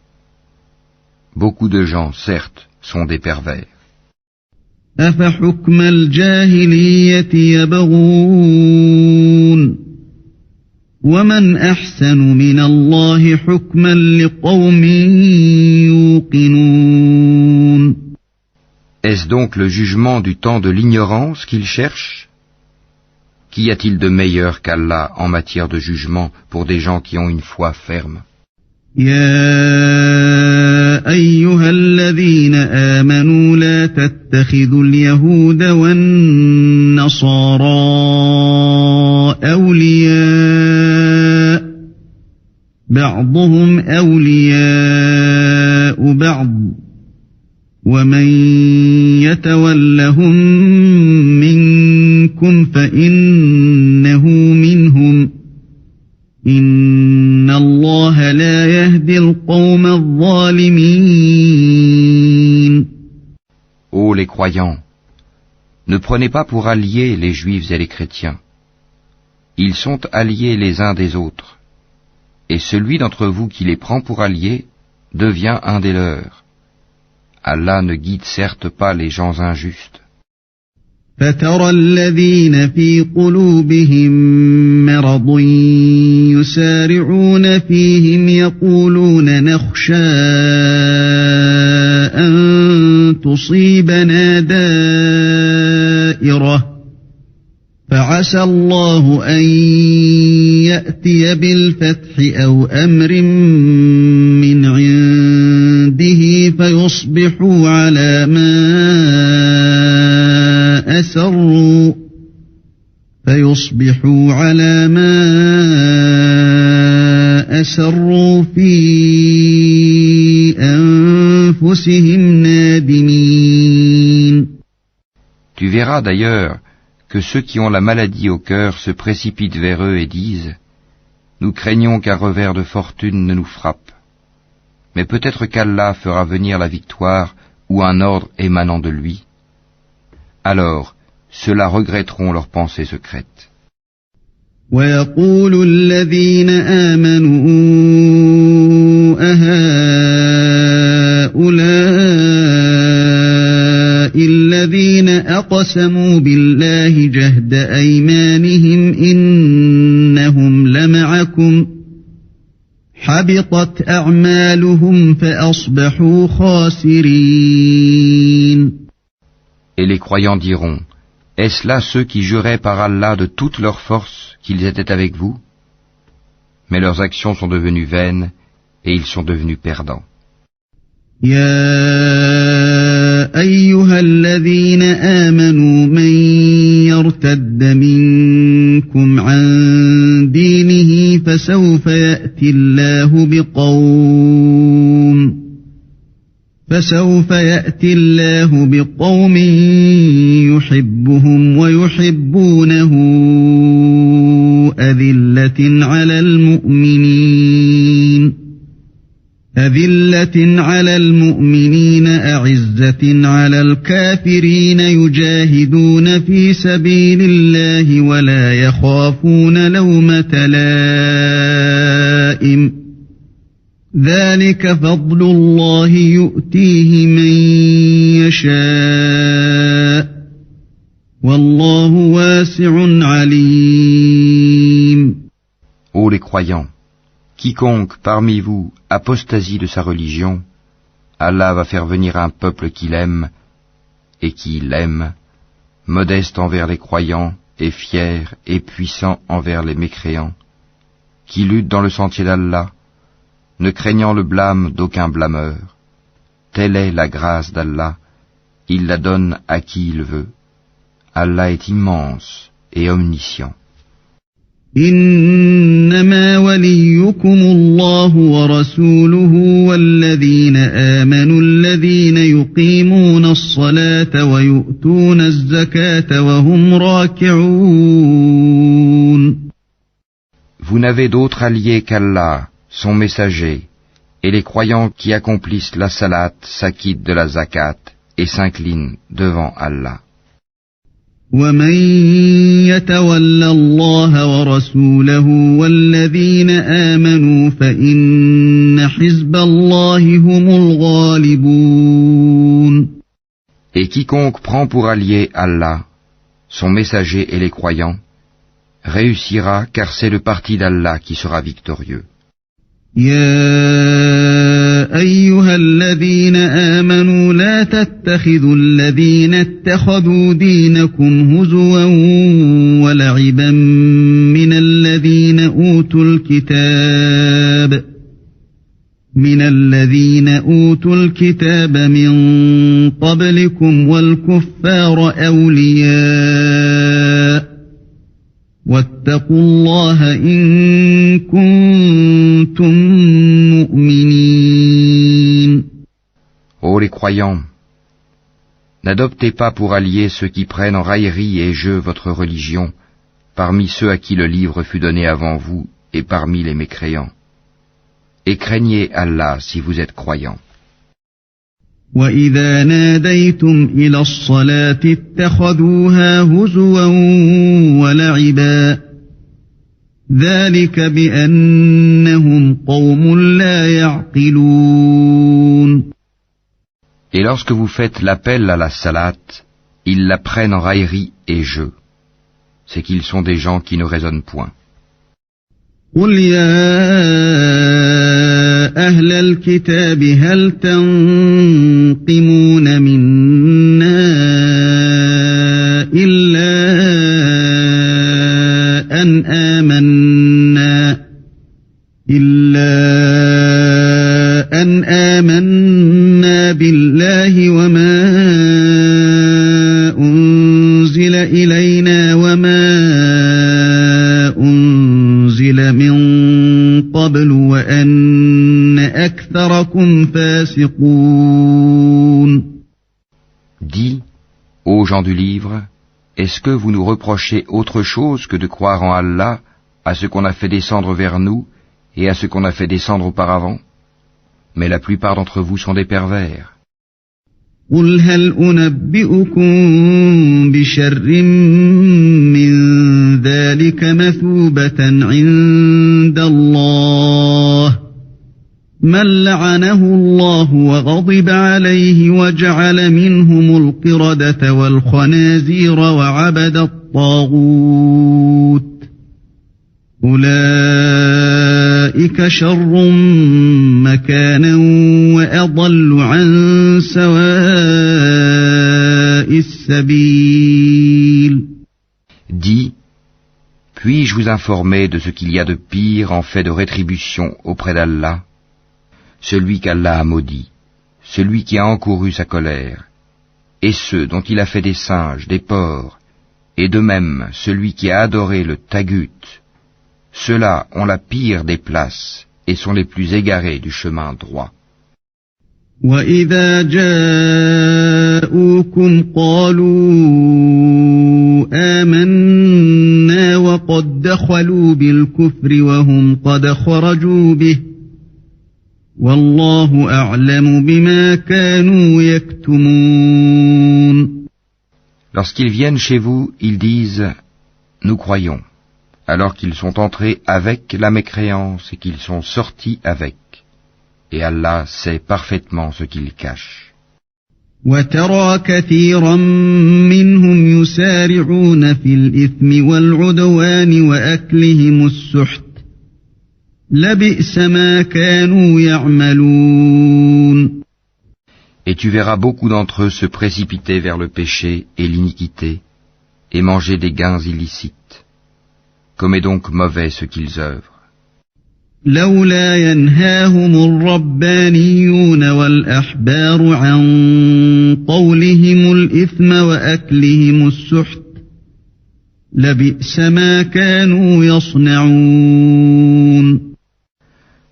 Beaucoup de gens, certes, sont des pervers. أفحكم الجاهلية يبغون ومن أحسن من الله حكما لقوم يوقنون. Est-ce donc le jugement du temps de l'ignorance qu'ils cherchent? Qu'y a-t-il de meilleur qu'Allah en matière de jugement pour des gens qui ont une foi ferme? يا أيها الذين آمنوا لا تتخذوا اليهود والنصارى أولياء بعضهم أولياء بعض ومن يتولهم منكم فإنه منهم إن الله لا يهدي القوم الظالمين. Ô les croyants, ne prenez pas pour alliés les juifs et les chrétiens. Ils sont alliés les uns des autres. Et celui d'entre vous qui les prend pour alliés devient un des leurs. Allah ne guide certes pas les gens injustes. فترى الذين في قلوبهم مرض يسارعون فيهم يقولون نخشى أن تصيبنا دابة الآخرة فعسى الله أن يأتي بالفتح أو أمر من عنده فيصبحوا على ما أسروا في أنفسهم نادمين. Tu verras d'ailleurs que ceux qui ont la maladie au cœur se précipitent vers eux et disent « Nous craignons qu'un revers de fortune ne nous frappe. Mais peut-être qu'Allah fera venir la victoire ou un ordre émanant de lui. » Alors, ceux-là regretteront leurs pensées secrètes. وَيَقُولُ الَّذِينَ آمَنُوا أَهَؤُلَاءِ الَّذِينَ أَقْسَمُوا بِاللَّهِ جَهْدَ أَيْمَانِهِمْ إِنَّهُمْ لَمَعَكُمْ حَبِطَتْ أَعْمَالُهُمْ فَأَصْبَحُوا خَاسِرِينَ. Et les croyants diront, est-ce là ceux qui juraient par Allah de toute leur force qu'ils étaient avec vous? Mais leurs actions sont devenues vaines et ils sont devenus perdants. يا أيها الذين آمنوا من يرتد منكم عن دينه فسوف يأتي الله بقوم يحبهم ويحبونه أذلة على المؤمنين أعزة على الكافرين يجاهدون في سبيل الله ولا يخافون لومة لائم ذلك فضل الله يؤتيه من يشاء والله واسع عليم. Ô les croyants, quiconque parmi vous apostasie de sa religion, Allah va faire venir un peuple qu'il aime et qui l'aime, modeste envers les croyants et fier et puissant envers les mécréants, qui lutte dans le sentier d'Allah, ne craignant le blâme d'aucun blâmeur. Telle est la grâce d'Allah, il la donne à qui il veut. Allah est immense et omniscient. إنما وليكم الله ورسوله والذين آمنوا الذين يقيمون الصلاة ويؤتون الزكاة وهم راكعون. Vous n'avez d'autre allié qu'Allah, son messager, et les croyants qui accomplissent la salat s'acquittent de la zakat et s'inclinent devant Allah. ومن يتول الله ورسوله والذين آمنوا فإن حزب الله هم الغالبون. Et quiconque prend pour allié Allah, son messager et les croyants, réussira car c'est le parti d'Allah qui sera victorieux. يا أيها الذين آمنوا لا تتخذوا الذين اتخذوا دينكم هزوا ولعبا من الذين أوتوا الكتاب من قبلكم والكفار أولياء واتقوا الله إن كنتم مؤمنين. Ô les croyants, n'adoptez pas pour alliés ceux qui prennent en raillerie et jeu votre religion, parmi ceux à qui le livre fut donné avant vous et parmi les mécréants. Et craignez Allah si vous êtes croyants. وَإِذَا نَادَيْتُمْ إِلَى الصَّلَاةِ اتَّخَذُوهَا هُزُوًا وَلَعِبًا ذَلِكَ بِأَنَّهُمْ قَوْمٌ لَا يَعْقِلُونَ. Et lorsque vous faites l'appel à la salat, ils la prennent en raillerie et jeu. C'est qu'ils sont des gens qui ne raisonnent point. قُلْ يَا أَهْلَ الْكِتَابِ هَلْ تَنقِمُونَ مِنَّا إِلَّا أن آمنا بالله وما أنزل إلينا وما أنزل من قبل وأن أكثركم فاسقون. Dis, ô gens du livre, est-ce que vous nous reprochez autre chose que de croire en Allah, à ce qu'on a fait descendre vers nous et à ce qu'on a fait descendre auparavant? Mais la plupart d'entre vous sont des pervers. قُلْ هَلْ أُنَبِّئُكُم بِشَرٍّ مِّن ذَلِكَ مَثُوبَةً عِندَ اللَّهِ مَن لَّعَنَهُ اللَّهُ وَغَضِبَ عَلَيْهِ وَجَعَلَ مِنْهُمُ الْقِرَدَةَ وَالْخَنَازِيرَ وَعَبَدَ الطَّاغُوتَ أُولَئِكَ شَرٌّ مَّكَانًا وَأَضَلُّ عَن سَوَاءِ السَّبِيلِ. Dis, puis-je vous informer de ce qu'il y a de pire en fait de rétribution auprès d'Allah? Celui qu'Allah a maudit, celui qui a encouru sa colère, et ceux dont il a fait des singes, des porcs, et de même celui qui a adoré le tagut, ceux-là ont la pire des places et sont les plus égarés du chemin droit. وَإِذَا جَاءُوكُمْ قَالُوا آمَنَّا وَقَدْ دَخَلُوا بِالْكُفْرِ وَهُمْ قَدْ خَرَجُوا بِهِ وَاللَّهُ أَعْلَمُ بِمَا كَانُوا يَكْتُمُونَ. Lorsqu'ils viennent chez vous, ils disent « Nous croyons », alors qu'ils sont entrés avec la mécréance et qu'ils sont sortis avec. Et Allah sait parfaitement ce qu'ils cachent. وَتَرَى كَثِيرًا مِّنْهُمْ يُسَارِعُونَ فِي الْإِثْمِ وَالْعُدْوَانِ وَأَكْلِهِمُ السُّحْتَ لَبِئْسَ مَا كَانُوا يَعْمَلُونَ. Et tu verras beaucoup d'entre eux se précipiter vers le péché et l'iniquité et manger des gains illicites. Comme est donc mauvais ce qu'ils œuvrent. لولا ينهاهم الربانيون والأحبار عن قولهم الإثم وأكلهم السحت لبئس ما كانوا يصنعون.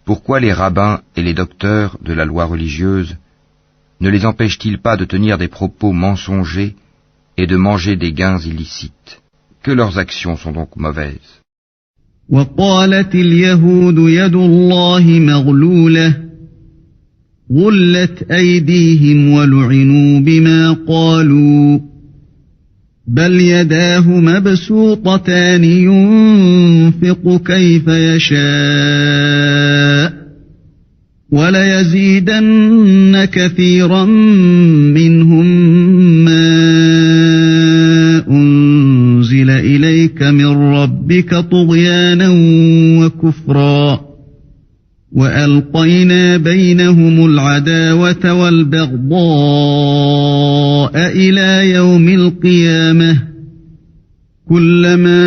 Pourquoi les rabbins et les docteurs de la loi religieuse ne les empêchent-ils pas de tenir des propos mensongers et de manger des gains illicites? Que leurs actions sont donc mauvaises. وقالت اليهود يد الله مغلولة غلت أيديهم ولعنوا بما قالوا بل يداه مبسوطتان ينفق كيف يشاء وليزيدن كثيرا منهم ما أنزل إليك من ربك طغيانا وكفرا وألقينا بينهم العداوة والبغضاء إلى يوم القيامة كلما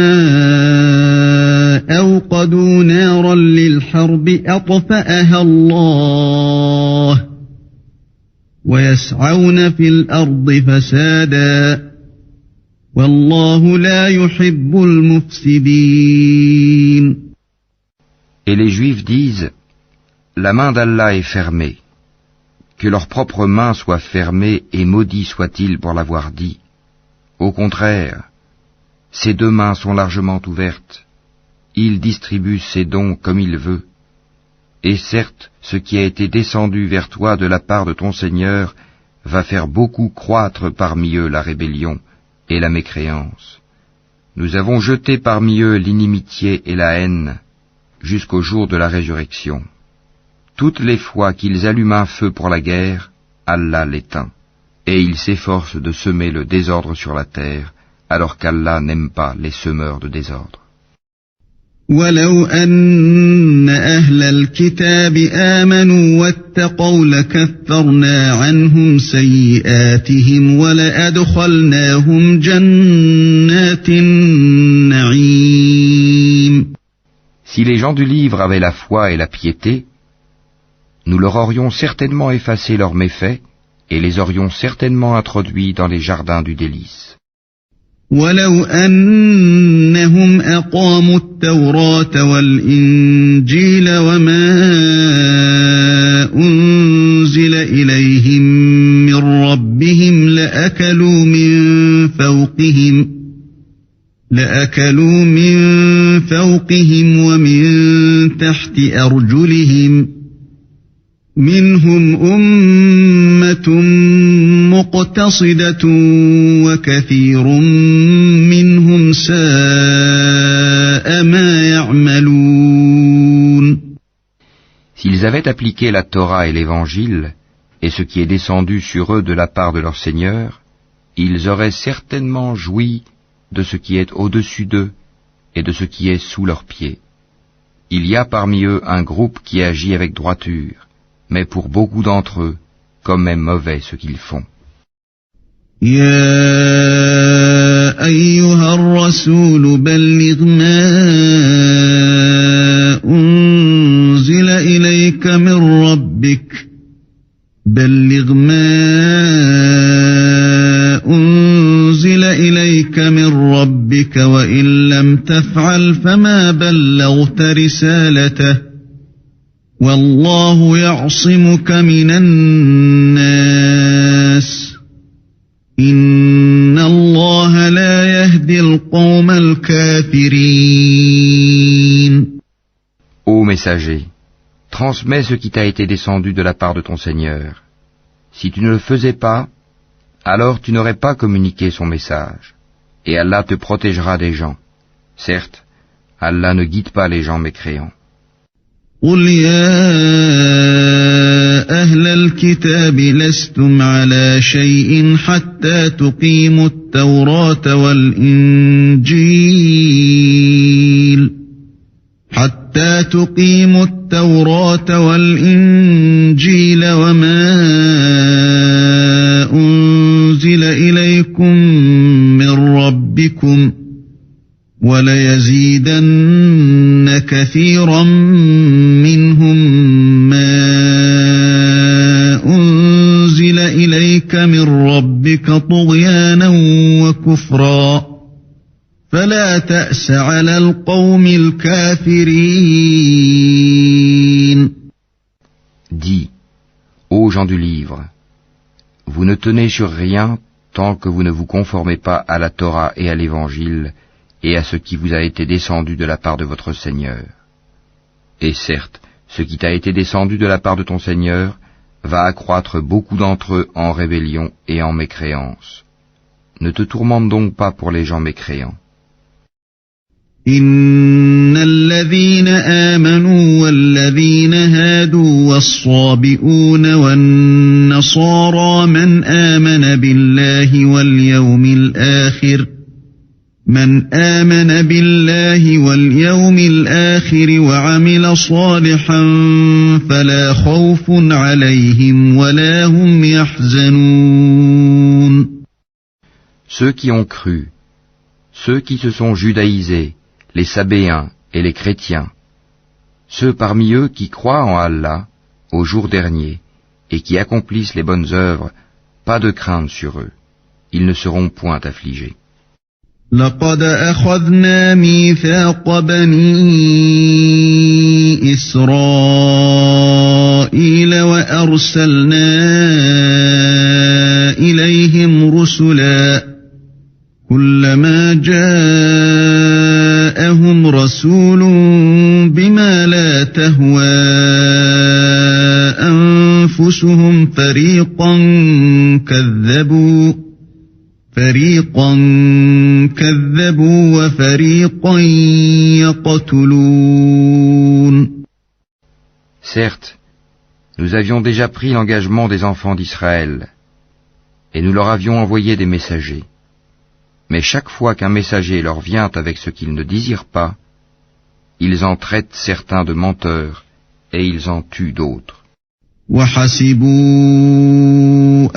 أوقدوا نارا للحرب أطفأها الله ويسعون في الأرض فسادا والله لا يحب المفسدين. Et les Juifs disent, la main d'Allah est fermée, que leur propre main soit fermée et maudit soit-il pour l'avoir dit. Au contraire, ses deux mains sont largement ouvertes, il distribue ses dons comme il veut, et certes, ce qui a été descendu vers toi de la part de ton Seigneur va faire beaucoup croître parmi eux la rébellion et la mécréance. Nous avons jeté parmi eux l'inimitié et la haine jusqu'au jour de la résurrection. Toutes les fois qu'ils allument un feu pour la guerre, Allah l'éteint, et ils s'efforcent de semer le désordre sur la terre, alors qu'Allah n'aime pas les semeurs de désordre. ولو أن أهل الكتاب آمنوا واتقوا لكفرنا عنهم سيئاتهم ولأدخلناهم جنات النعيم. Si les gens du livre avaient la foi et la piété, nous leur aurions certainement effacé leurs méfaits et les aurions certainement introduits dans les jardins du délice. ولو أنهم أقاموا التوراة والإنجيل وما أنزل إليهم من ربهم لأكلوا من فوقهم ومن تحت أرجلهم منهم أمة مقتصدة وكثير منهم ساء ما يعملون. S'ils avaient appliqué la Torah et l'Évangile, et ce qui est descendu sur eux de la part de leur Seigneur, ils auraient certainement joui de ce qui est au-dessus d'eux et de ce qui est sous leurs pieds. Il y a parmi eux un groupe qui agit avec droiture, mais pour beaucoup d'entre eux, comme est mauvais ce qu'ils font. يا أيها الرسول بلغ ما أنزل إليك من ربك وإن لم تفعل فما بلغت رسالته والله يعصمك من الناس إن الله لا يهدي القوم الكافرين. Ô messager, transmets ce qui t'a été descendu de la part de ton Seigneur. Si tu ne le faisais pas, alors tu n'aurais pas communiqué son message, et Allah te protégera des gens. Certes, Allah ne guide pas les gens mécréants. قل يا أهل الكتاب لستم على شيء حتى تقيموا التوراة والإنجيل وما أنزل إليكم من ربكم وليزيدن كثيرا منهم ما أنزل إليك من ربك طغيانا وكفرا فلا تأس على القوم الكافرين. Dis, ô gens du livre, vous ne tenez sur rien tant que vous ne vous conformez pas à la Torah et à l'Évangile et à ce qui vous a été descendu de la part de votre Seigneur. Et certes, ce qui t'a été descendu de la part de ton Seigneur va accroître beaucoup d'entre eux en rébellion et en mécréance. Ne te tourmente donc pas pour les gens mécréants. إن الذين آمنوا والذين هادوا والصابئون والنصارى من آمن بالله واليوم الآخر وعمل صالحا فلا خوف عليهم ولا هم يحزنون. Ceux qui ont cru, ceux qui se sont judaïsés, les Sabéens et les chrétiens, ceux parmi eux qui croient en Allah, au jour dernier, et qui accomplissent les bonnes œuvres, pas de crainte sur eux. Ils ne seront point affligés. لقد أخذنا ميثاق بني إسرائيل وأرسلنا إليهم رسلا كلما جاءهم رسول بما لا تهوى أنفسهم فريقا كذبوا وفريقا يقتلون. Certes, nous avions déjà pris l'engagement des enfants d'Israël, et nous leur avions envoyé des messagers. Mais chaque fois qu'un messager leur vient avec ce qu'ils ne désirent pas, ils en traitent certains de menteurs, et ils en tuent d'autres. وحسبوا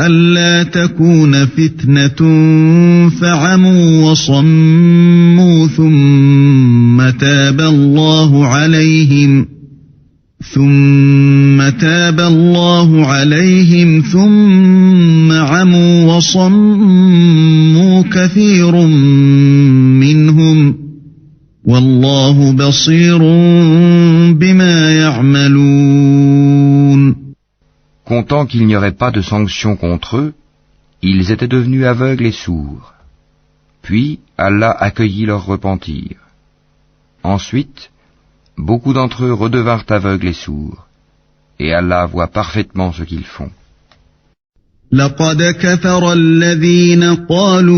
ألا تكون فتنة فعموا وصموا ثم ثم تاب الله عليهم ثم عموا وصموا كثير منهم والله بصير بما يعملون. Comptant qu'il n'y aurait pas de sanction contre eux, ils étaient devenus aveugles et sourds. Puis Allah accueillit leur repentir. Ensuite, beaucoup d'entre eux redevinrent aveugles et sourds, et Allah voit parfaitement ce qu'ils font. لقد كفر الذين قالوا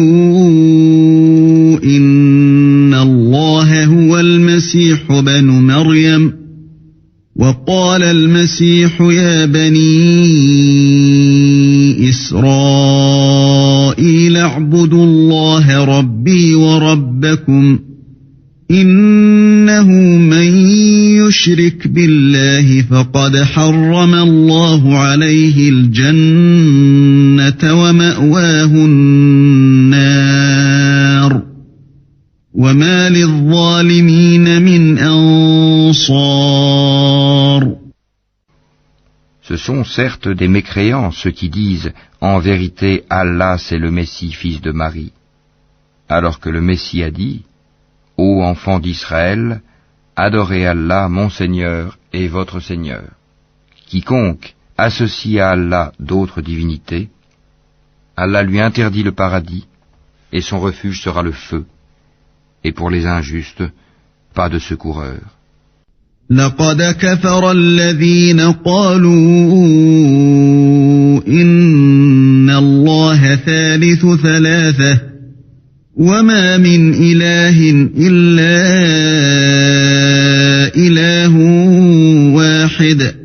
إن الله هو المسيح ابن مريم وقال المسيح يا بني إسرائيل اعبدوا الله ربي وربكم إنه من يشرك بالله فقد حرم الله عليه الجنة ومأواه النار وما للظالمين من أنصار. Ce sont certes des mécréants ceux qui disent « En vérité, Allah c'est le Messie, fils de Marie », alors que le Messie a dit « Ô enfants d'Israël, adorez Allah, mon Seigneur et votre Seigneur. Quiconque associe à Allah d'autres divinités, Allah lui interdit le paradis, et son refuge sera le feu. Et pour les injustes, pas de secoureur. لقد كفر الذين قالوا إن الله ثالث ثلاثة وما من إله إلا إله واحد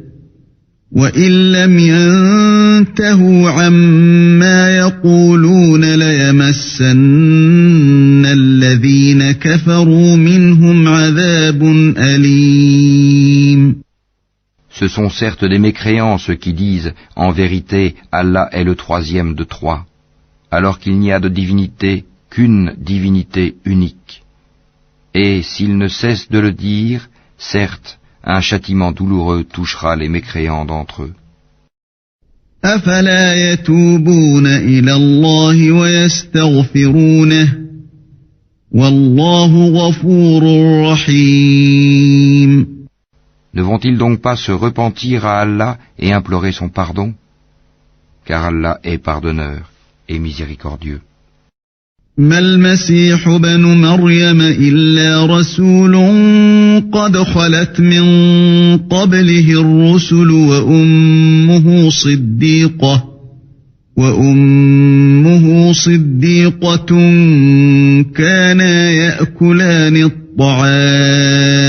وإن لم ينتهوا عما يقولون ليمسن الذين كفروا منهم عذاب أليم. Ce sont certes des mécréants ceux qui disent « En vérité, Allah est le troisième de trois », alors qu'il n'y a de divinité qu'une divinité unique. Et s'ils ne cessent de le dire, certes, un châtiment douloureux touchera les mécréants d'entre eux. أفلا يتوبون إلى الله ويستغفرونه والله غفور رحيم. Ne vont-ils donc pas se repentir à Allah et implorer son pardon? Car Allah est pardonneur et miséricordieux. ما المسيح ابن مريم إلا رسول قد خلت من قبله الرسل وأمه صديقة كانا يأكلان الطعام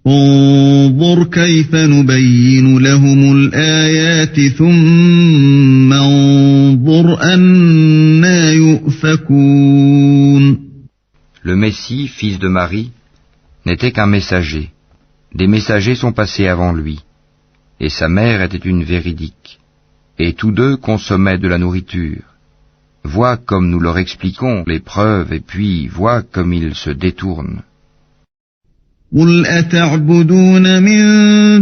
انظر كيف نبين لهم الآيات ثم انظر أنى يؤفكون. Le Messie, fils de Marie, n'était qu'un messager. Des messagers sont passés avant lui, et sa mère était une véridique. Et tous deux consommaient de la nourriture. Vois comme nous leur expliquons les preuves, et puis vois comme ils se détournent. قل أتعبدون من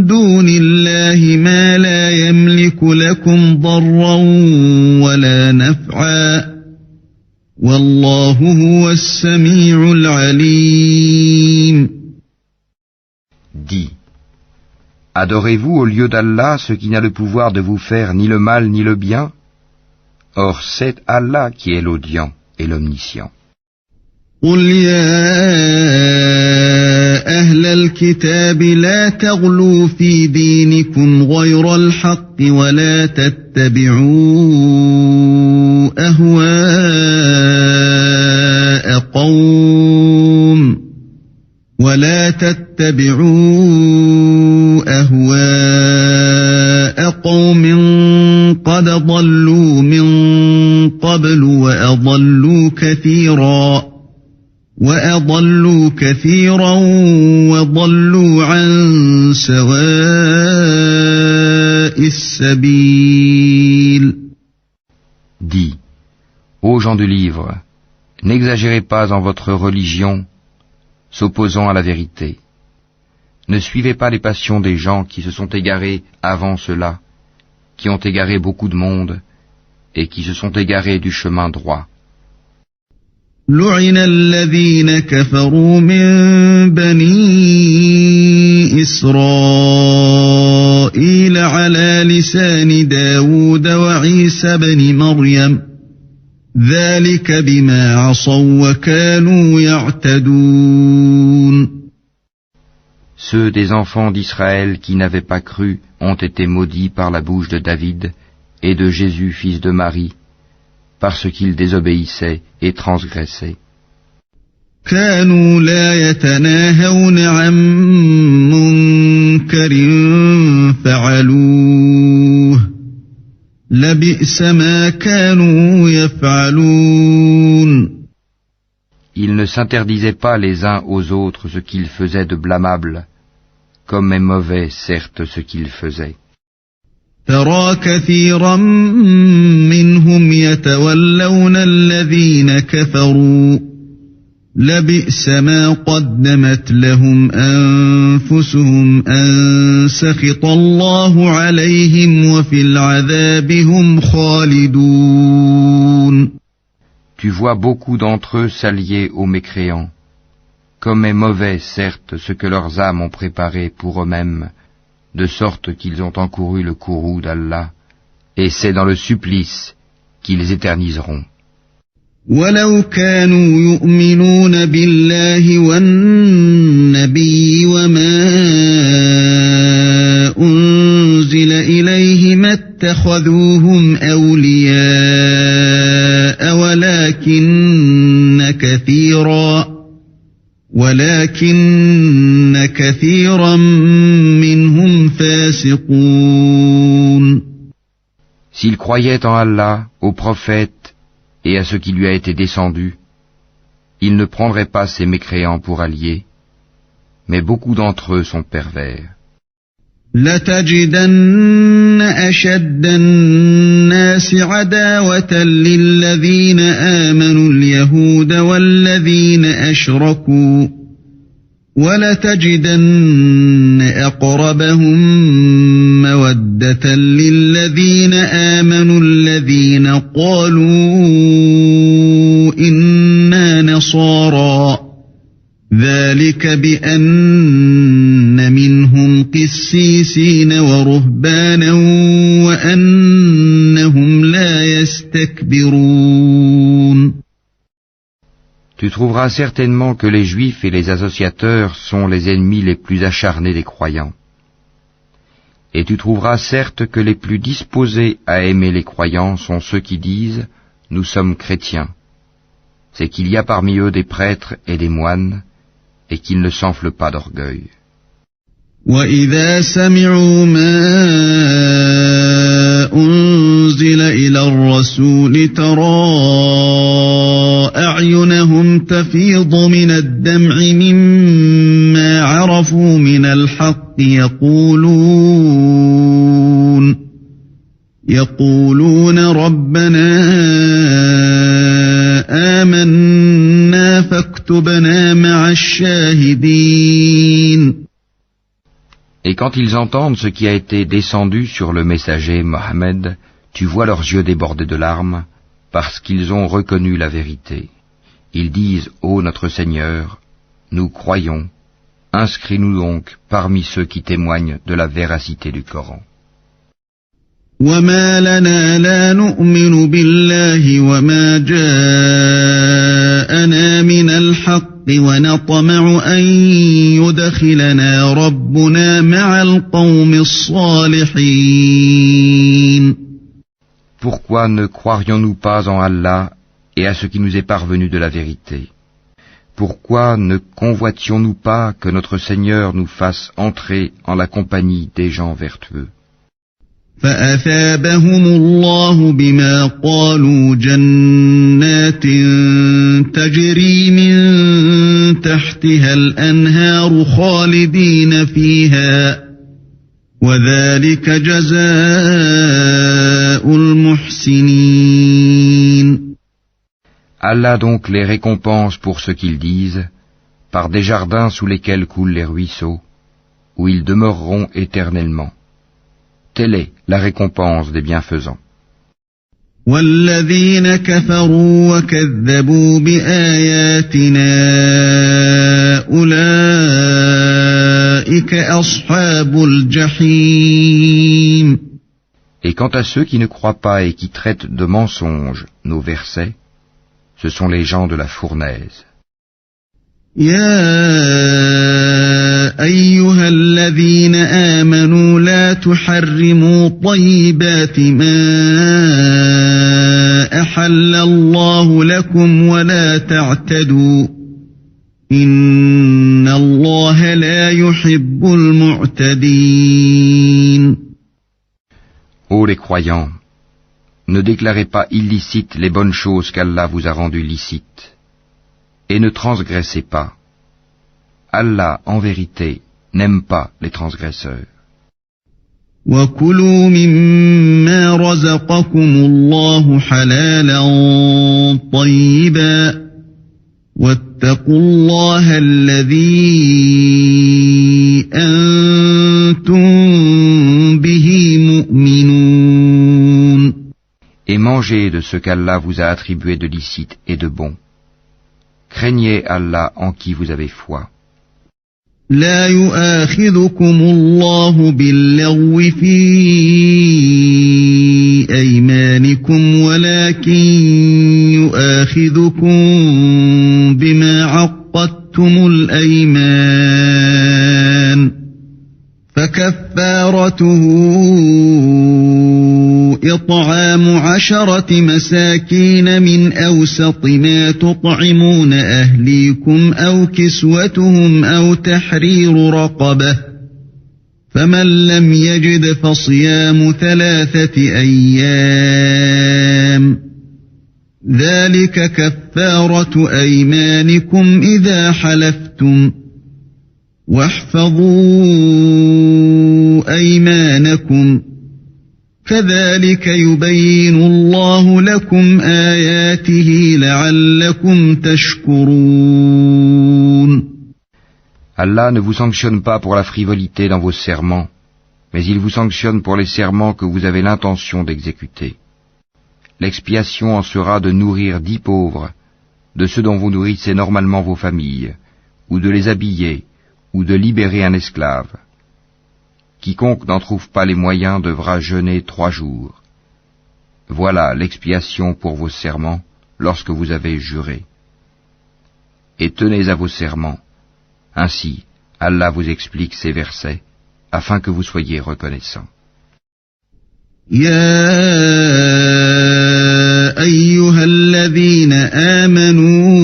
دون الله ما لا يملك لكم ضرا ولا نفعا والله هو السميع العليم. Dis, adorez-vous au lieu d'Allah ce qui n'a le pouvoir de vous faire ni le mal ni le bien? Or c'est Allah qui est l'audient et l'omniscient. قل يا أهل الكتاب لا تغلوا في دينكم غير الحق ولا تتبعوا أهواء قوم قد ضلوا من قبل وأضلوا كثيرا وضلوا عن سواء السبيل. Dis, ô gens du livre, n'exagérez pas en votre religion s'opposant à la vérité. Ne suivez pas les passions des gens qui se sont égarés avant cela, qui ont égaré beaucoup de monde, et qui se sont égarés du chemin droit. لعن الذين كفروا من بني إسرائيل على لسان داود وعيسى بن مريم ذلك بما عصوا وكانوا يعتدون. Ceux des enfants d'Israël qui n'avaient pas cru ont été maudits par la bouche de David et de Jésus fils de Marie, parce qu'ils désobéissaient et transgressaient. كانوا لا يتناهون عن منكر فعلوه لبئس ما كانوا يفعلون. Ils ne s'interdisaient pas les uns aux autres ce qu'ils faisaient de blâmable, comme est mauvais certes ce qu'ils faisaient. ترى كثيرا منهم يتولون الذين كفروا لبئس ما قدمت لهم أنفسهم أن سخط الله عليهم وفي العذاب هم خالدون. Tu vois beaucoup d'entre eux s'allier aux mécréants, comme est mauvais certes ce que leurs âmes ont préparé pour eux-mêmes, de sorte qu'ils ont encouru le courroux d'Allah, et c'est dans le supplice qu'ils éterniseront. وَلَوْ كَانُوا يُؤْمِنُونَ بِاللَّهِ وَالنَّبِيِّ وَمَا أُنزِلَ إِلَيْهِ مَا اتَّخَذُوهُمْ أَوْلِيَاءَ وَلَكِنَّ كَثِيرًا مِّنْهُمْ فَاسِقُونَ. S'ils croyaient en Allah, aux prophètes et à ce qui lui a été descendu, ils ne prendraient pas ces mécréants pour alliés, mais beaucoup d'entre eux sont pervers. لَتَجِدَنَّ أَشَدَّ النَّاسِ عَدَاوَةً لِلَّذِينَ آمَنُوا الْيَهُودَ وَالَّذِينَ أَشْرَكُوا وَلَتَجِدَنَّ أَقْرَبَهُم مَّوَدَّةً لِلَّذِينَ آمَنُوا الَّذِينَ قَالُوا إِنَّا نَصَارَىٰ ذَلِكَ بِأَنَّ مِنْهُمْ قِسِّيسِينَ وَرُهْبَانًا وَأَنَّهُمْ لَا يَسْتَكْبِرُونَ. Tu trouveras certainement que les Juifs et les associateurs sont les ennemis les plus acharnés des croyants. Et tu trouveras certes que les plus disposés à aimer les croyants sont ceux qui disent « Nous sommes chrétiens ». C'est qu'il y a parmi eux des prêtres et des moines, et qu'ils ne s'enflent pas d'orgueil. وَإِذَا سَمِعُوا مَا أُنزِلَ إِلَى الرَّسُولِ تَرَىٰ أَعْيُنَهُمْ تَفِيضُ مِنَ الدَّمْعِ مِمَّا عَرَفُوا مِنَ الْحَقِّ يَقُولُونَ رَبَّنَا آمَنَّا فَاكْتُبْنَا مَعَ الشَّاهِدِينَ. Et quand ils entendent ce qui a été descendu sur le messager Mohammed, tu vois leurs yeux débordés de larmes, parce qu'ils ont reconnu la vérité. Ils disent, ô notre Seigneur, nous croyons, inscris-nous donc parmi ceux qui témoignent de la véracité du Coran. وَمَا لَنَا لَا نُؤْمِنُ بِاللَّهِ وَمَا جَاءَنَا مِنَ الْحَقِّ وَنَطْمَعُ أَن يُدْخِلَنَا رَبُّنَا مَعَ الْقَوْمِ الصَّالِحِينَ. Pourquoi ne croirions-nous pas en Allah et à ce qui nous est parvenu de la vérité? Pourquoi ne convoitions-nous pas que notre Seigneur nous fasse entrer en la compagnie des gens vertueux? فَأَثَابَهُمُ اللَّهُ بِمَا قَالُوا جَنَّاتٍ تَجْرِي مِن تَحْتِهَا الْأَنْهَارُ خَالِدِينَ فِيهَا وَذَلِكَ جَزَاءُ الْمُحْسِنِينَ. Allah donc les récompense pour ce qu'ils disent, par des jardins sous lesquels coulent les ruisseaux, où ils demeureront éternellement. Telle est la récompense des bienfaisants. والذين كفروا وكذبوا بآياتنا أولئك أصحاب الجحيم. Et quant à ceux qui ne croient pas et qui traitent de mensonges nos versets, ce sont les gens de la fournaise. يا أيها الذين آمنوا لا تحرموا طيبات ما أحل الله لكم ولا تعتدوا إن الله لا يحب المعتدين. Ô les croyants, ne déclarez pas illicites les bonnes choses qu'Allah vous a rendues licites, et ne transgressez pas. Allah, en vérité, n'aime pas les transgresseurs. وَكُلُوا مِمَّا رَزَقَكُمُ اللَّهُ حَلَالًا طَيِّبًا وَاتَّقُوا اللَّهَ الَّذِي أَنْتُمْ بِهِ مُؤْمِنُونَ. Et mangez de ce qu'Allah vous a attribué de licite et de bon. Craignez Allah en qui vous avez foi. لا يؤاخذكم الله باللغو في أيمانكم ولكن يؤاخذكم بما عقدتم الأيمان فكفارته إطعام 10 مساكين من أوسط ما تطعمون أهليكم أو كسوتهم أو تحرير رقبة فمن لم يجد فصيام 3 أيام ذلك كفارة أيمانكم إذا حلفتم واحفظوا أيمانكم كذلك يبين الله لكم آياته لعلكم تشكرون. Allah ne vous sanctionne pas pour la frivolité dans vos serments, mais il vous sanctionne pour les serments que vous avez l'intention d'exécuter. L'expiation en sera de nourrir 10 pauvres, de ceux dont vous nourrissez normalement vos familles, ou de les habiller, ou de libérer un esclave. Quiconque n'en trouve pas les moyens devra jeûner 3 jours. Voilà l'expiation pour vos serments lorsque vous avez juré. Et tenez à vos serments. Ainsi, Allah vous explique ces versets, afin que vous soyez reconnaissants. يا أيها الذين آمنوا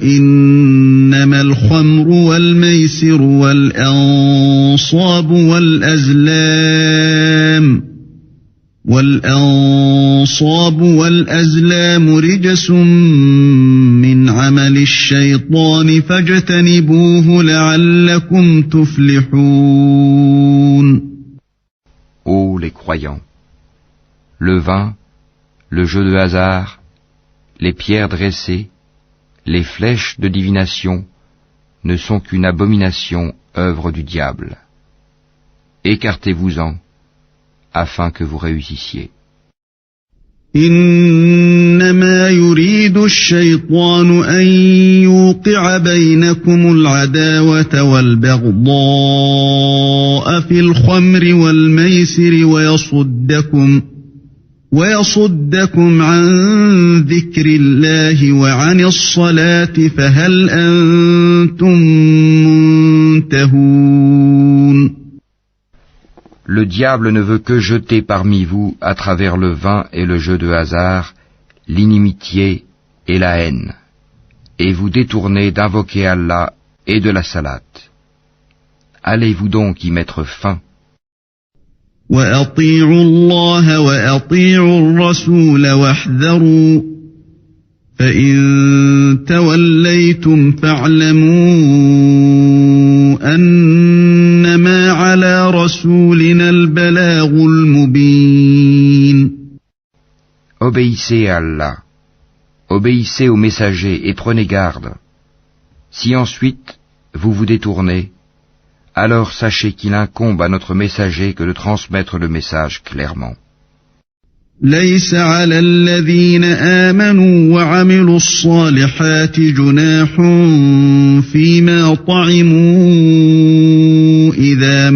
إنما الخمر والميسر والأنصاب والأزلام رجس من عمل الشيطان فاجتنبوه لعلكم تفلحون. Ô les croyants, le vin, le jeu de hasard, les pierres dressées, les flèches de divination ne sont qu'une abomination, œuvre du diable. Écartez-vous-en, afin que vous réussissiez. إنما يريد الشيطان أن يوقع بينكم العداوة والبغضاء في الخمر والميسر ويصدكم عن ذكر الله وعن الصلاة فهل أنتم منتهون. Le diable ne veut que jeter parmi vous, à travers le vin et le jeu de hasard, l'inimitié et la haine, et vous détourner d'invoquer Allah et de la salate. Allez-vous donc y mettre fin. وَأَطِيعُوا اللَّهَ وَأَطِيعُوا الرَّسُولَ وَاحْذَرُوا فَإِن تَوَلَّيْتُمْ فَاعْلَمُوا أَنَّمَا عَلَى رَسُولِنَا الْبَلَاغُ الْمُبِينُ. Obéissez à Allah, obéissez aux messagers et prenez garde. Si ensuite vous vous détournez, alors sachez qu'il incombe à notre messager que de transmettre le message clairement. ليس على الذين آمنوا وعملوا الصالحات جناح فيما طعموا إذا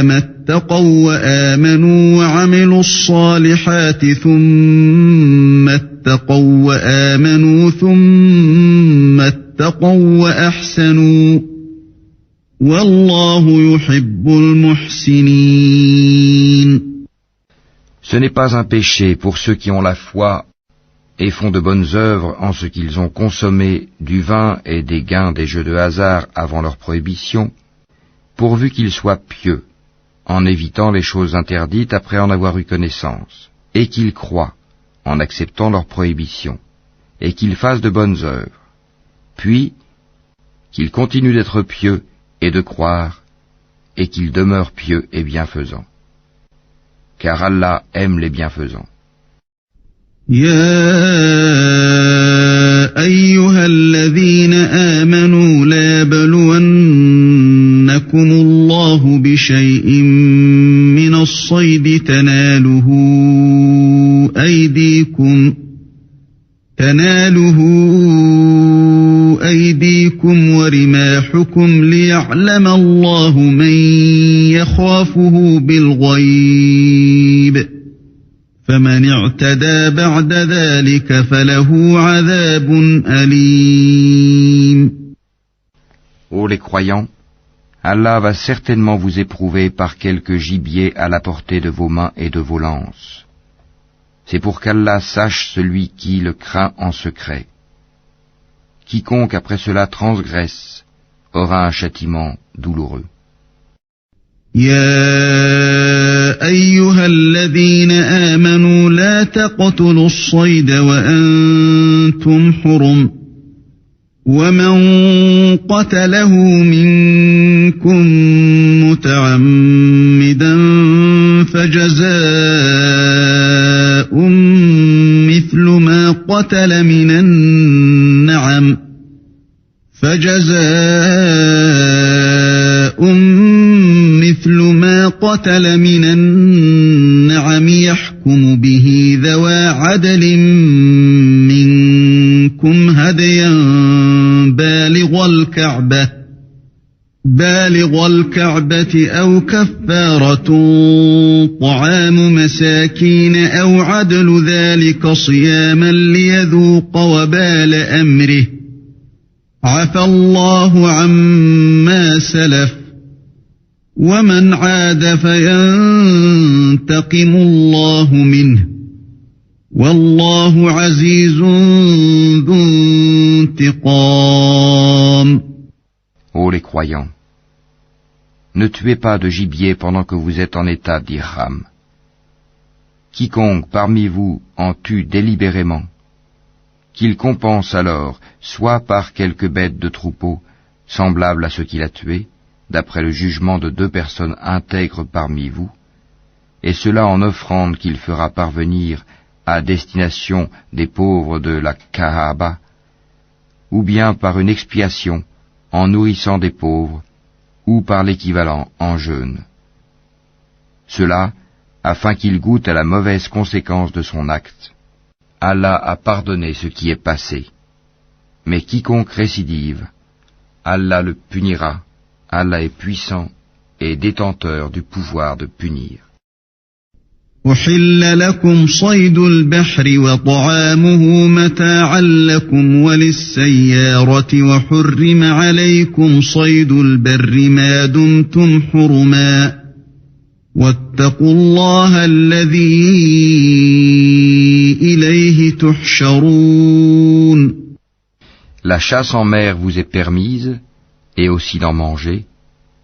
ما اتقوا وآمنوا وعملوا الصالحات ثم اتقوا وآمنوا ثم اتقوا وأحسنوا والله يحب المحسنين. Ce n'est pas un péché pour ceux qui ont la foi et font de bonnes œuvres en ce qu'ils ont consommé du vin et des gains des jeux de hasard avant leur prohibition, pourvu qu'ils soient pieux, en évitant les choses interdites après en avoir eu connaissance, et qu'ils croient, en acceptant leur prohibition, et qu'ils fassent de bonnes œuvres, puis qu'ils continuent d'être pieux et de croire, et qu'ils demeurent pieux et bienfaisants. Car Allah aime les bienfaisants. يا أيها الذين آمنوا لا يبلونكم الله بشيء من الصيد تناله أيديكم ورماحكم ليعلم الله من يخافه بالغيب فمن اعتدى بعد ذلك فله عذاب أليم. Ô les croyants, Allah va certainement vous éprouver par quelque gibier à la portée de vos mains et de vos lances. C'est pour qu'Allah sache celui qui le craint en secret. Quiconque après cela transgresse aura un châtiment douloureux. يا أيها الذين آمنوا لا تقتلوا الصيد وأنتم حرم ومن قتله منكم متعمدا فجزاء مثل ما قتل من النعم يحكم به ذوى عدل منكم هديا بالغ الكعبة أو كفارة طعام مساكين أو عدل ذلك صياما ليذوق وبال أمره عفى الله عما سلف ومن عاد فينتقم الله منه والله عزيز ذو انتقام. Ô les croyants, ne tuez pas de gibier pendant que vous êtes en état d'ihram. Quiconque parmi vous en tue délibérément, qu'il compense alors soit par quelque bête de troupeau semblable à ce qu'il a tué, d'après le jugement de 2 personnes intègres parmi vous, et cela en offrande qu'il fera parvenir à destination des pauvres de la Kaaba, ou bien par une expiation en nourrissant des pauvres, ou par l'équivalent en jeûne. Cela, afin qu'il goûte à la mauvaise conséquence de son acte. Allah a pardonné ce qui est passé. Mais quiconque récidive, Allah le punira. Allah est puissant et détenteur du pouvoir de punir. أحل لكم صيد البحر وطعامه متاعا لكم وللسيارة وحرم عليكم صيد البر ما دمتم حرما واتقوا الله الذي إليه تحشرون. La chasse en mer vous est permise, et aussi d'en manger,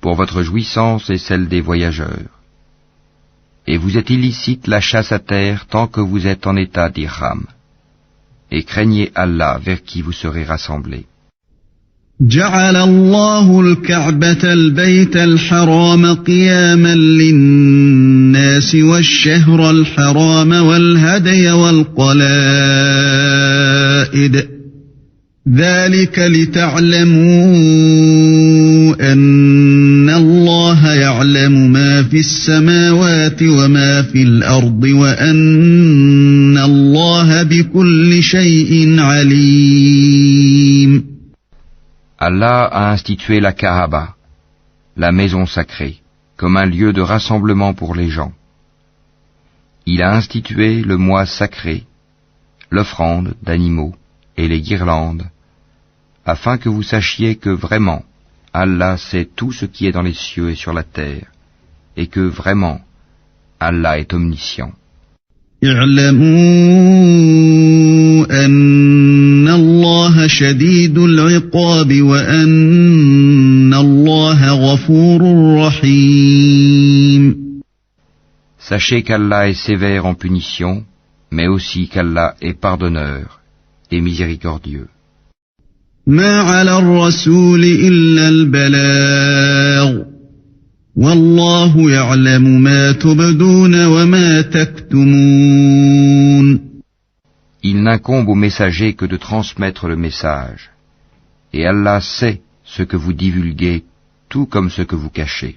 pour votre jouissance et celle des voyageurs. Et vous êtes illicite la chasse à terre tant que vous êtes en état d'ihram. Et craignez Allah vers qui vous serez rassemblés. جعل الله الكعبة البيت الحرام قياما للناس والشهر الحرام والهدي والقلائد ذلك لتعلموا أن الله يعلم ما في السماوات وما في الأرض وأن الله بكل شيء عليم. Allah a institué la Kaaba, la maison sacrée, comme un lieu de rassemblement pour les gens. Il a institué le mois sacré, l'offrande d'animaux et les guirlandes, afin que vous sachiez que vraiment, Allah sait tout ce qui est dans les cieux et sur la terre, et que vraiment, Allah est omniscient. اعلموا أن الله شديد العقاب وأن الله غفور رحيم. Sachez qu'Allah est sévère en punition, mais aussi qu'Allah est pardonneur et miséricordieux. ما على الرسول إلا البلاغ والله يعلم ما تبدون وما تكتمون. Il n'incombe au messager que de transmettre le message, et Allah sait ce que vous divulguez, tout comme ce que vous cachez.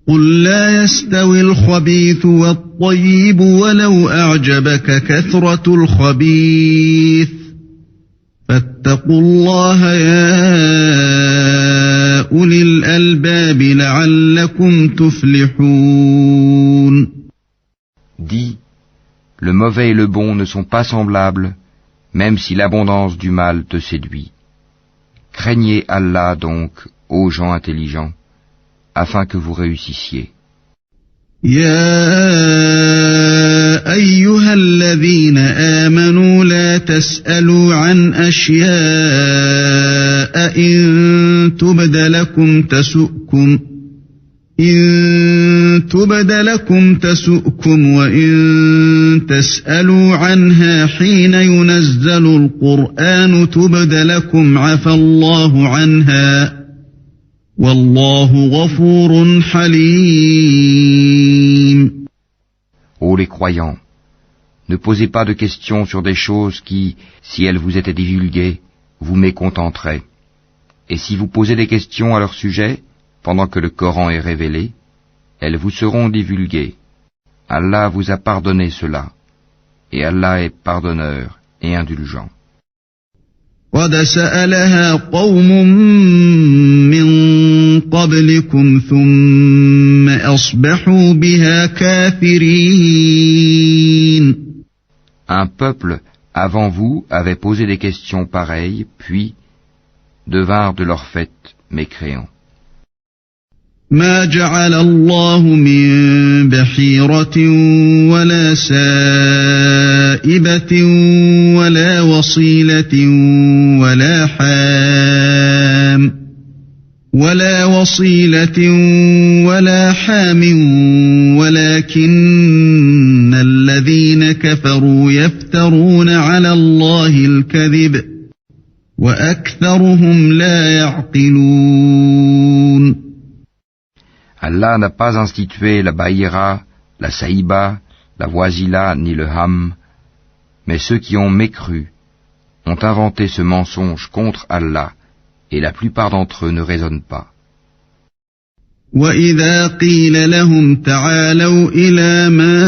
قل لا يستوي الخبيث والطيب ولو أعجبك كثرة الخبيث فاتقوا الله يا أولي الألباب لعلكم تفلحون. Dis, le mauvais et le bon ne sont pas semblables, même si l'abondance du mal te séduit. Craignez Allah donc, ô gens intelligents, afin que vous réussissiez. يا أيها الذين آمنوا لا تسألوا عن أشياء إن تبد لكم تسؤكم وإن تسألوا عنها حين ينزل القرآن تبد لكم عفى الله عنها والله غفور حليم. Ô les croyants, ne posez pas de questions sur des choses qui, si elles vous étaient divulguées, vous mécontenteraient. Et si vous posez des questions à leur sujet, pendant que le Coran est révélé, elles vous seront divulguées. Allah vous a pardonné cela, et Allah est pardonneur et indulgent. قد سألها قوم من قبلكم ثم أصبحوا بها كافرين. Un peuple avant vous avait posé des questions pareilles, puis devinrent de leur fait mécréants. ما جعل الله من بحيرة ولا سائبة ولا وصيلة ولا حام ولكن الذين كفروا يفترون على الله الكذب وأكثرهم لا يعقلون. Allah n'a pas institué la Bahira, la Saïba, la Wasila ni le Ham, mais ceux qui ont mécru ont inventé ce mensonge contre Allah, et la plupart d'entre eux ne raisonnent pas. وَإِذَا قِيلَ لَهُمْ تَعَالَوْا إِلَى مَا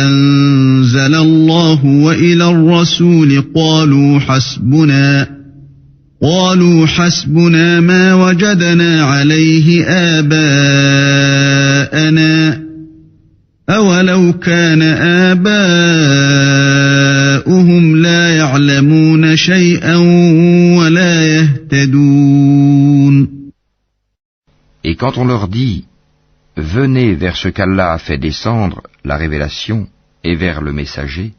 أَنزَلَ اللَّهُ وَإِلَى الرَّسُولِ قالوا حسبنا ما وجدنا عليه آباءنا أولو كان آباؤهم لا يعلمون شيئا ولا يهتدون. Et quand on leur dit « Venez vers ce qu'Allah a fait descendre, la révélation, et vers le messager »,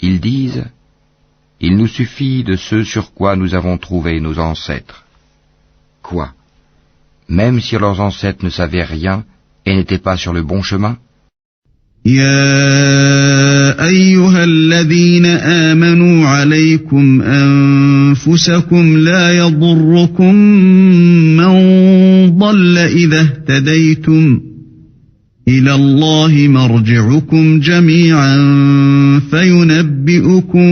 ils disent « Il nous suffit de ce sur quoi nous avons trouvé nos ancêtres. » Quoi? Même si leurs ancêtres ne savaient rien et n'étaient pas sur le bon chemin? يا أيها الذين آمنوا عليكم أنفسكم لا يضركم من ضل إذا اهتديتم إلى الله مرجعكم جميعا فينبئكم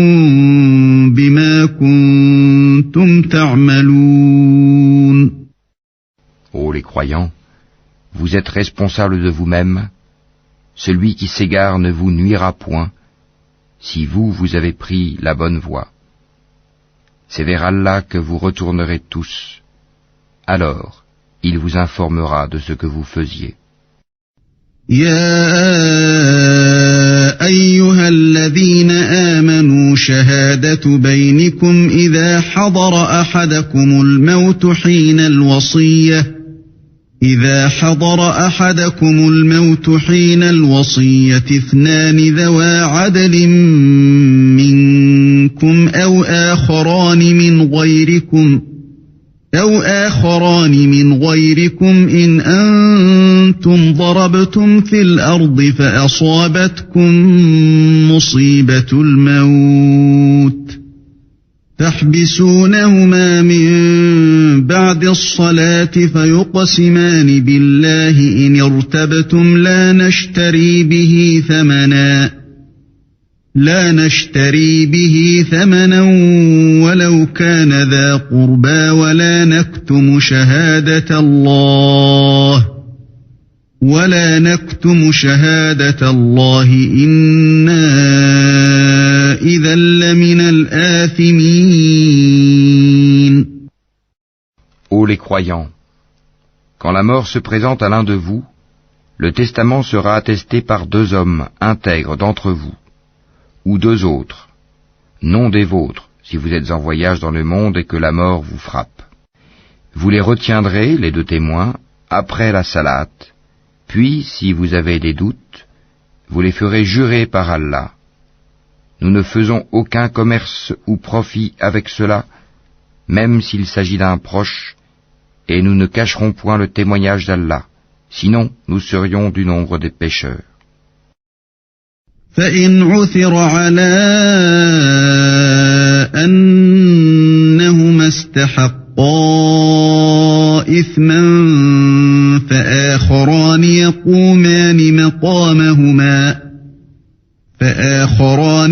بما كنتم تعملون. Ô les croyants, vous êtes responsables de vous-mêmes. Celui qui s'égare ne vous nuira point, si vous avez pris la bonne voie. C'est vers Allah que vous retournerez tous. Alors, il vous informera de ce que vous faisiez. يا أيها الذين آمنوا شهادة بينكم إذا حضر أحدكم الموت حين الوصية اثنان ذوى عدل منكم أو آخران من غيركم إن أنتم ضربتم في الأرض فأصابتكم مصيبة الموت تحبسونهما من بعد الصلاة فيقسمان بالله إن ارتبتم لا نشتري به ثمنا ولو كان ذا قربى ولا نكتم شهادة الله إنا إذا لمن الآثمين. Ô les croyants, quand la mort se présente à l'un de vous, le testament sera attesté par 2 hommes intègres d'entre vous, ou 2 autres, non des vôtres, si vous êtes en voyage dans le monde et que la mort vous frappe. Vous les retiendrez, les 2 témoins, après la salate, puis, si vous avez des doutes, vous les ferez jurer par Allah. Nous ne faisons aucun commerce ou profit avec cela, même s'il s'agit d'un proche, et nous ne cacherons point le témoignage d'Allah, sinon nous serions du nombre des pécheurs. فإن عثر على أنهما استحقا إثما فآخران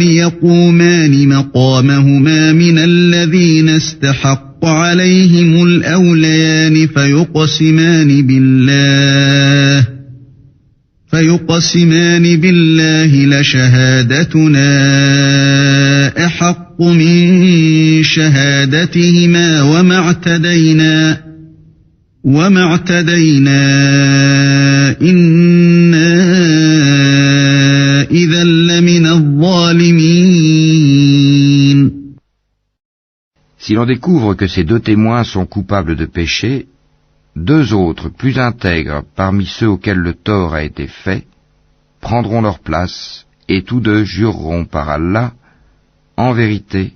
يقومان مقامهما من الذين استحق عليهم الأوليان فيقسمان بالله لشهادتنا أحق من شهادتهما وما اعتدينا إنا إذا لمن الظالمين. Si l'on découvre que ces 2 témoins sont coupables de péché, 2 autres plus intègres parmi ceux auxquels le tort a été fait prendront leur place et tous 2 jureront par Allah, en vérité,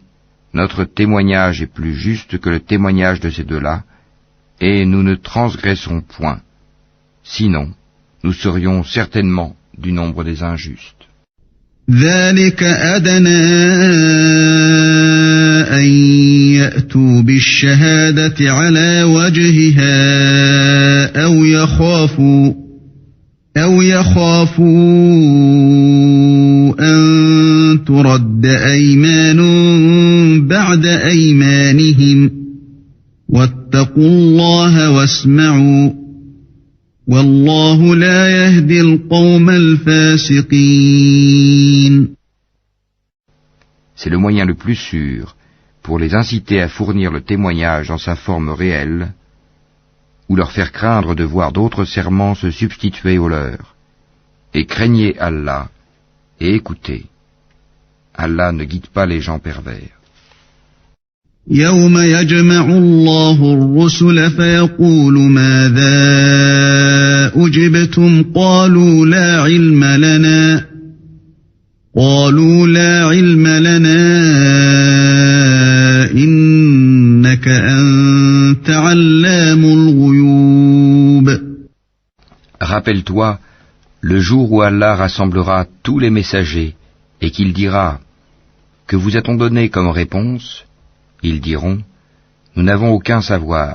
notre témoignage est plus juste que le témoignage de ces 2-là, et nous ne transgressons point. Sinon, nous serions certainement du nombre des injustes. ذلك أدنى أن يأتوا بالشهادة على وجهها أو يخافوا أن ترد أيمان بعد أيمانهم واتقوا الله واسمعوا والله لا يهدي القوم الفاسقين. C'est le moyen le plus sûr pour les inciter à fournir le témoignage dans sa forme réelle, ou leur faire craindre de voir d'autres serments se substituer aux leurs. Et craignez Allah, et écoutez. Allah ne guide pas les gens pervers. يوم يجمع الله الرسل فيقول ماذا أجبتم قالوا لا علم لنا إنك أنت علام الغيوب. Rappelle-toi, Le jour où Allah rassemblera tous les messagers et qu'il dira « Que vous a-t-on donné comme réponse ?» Ils diront « Nous n'avons aucun savoir.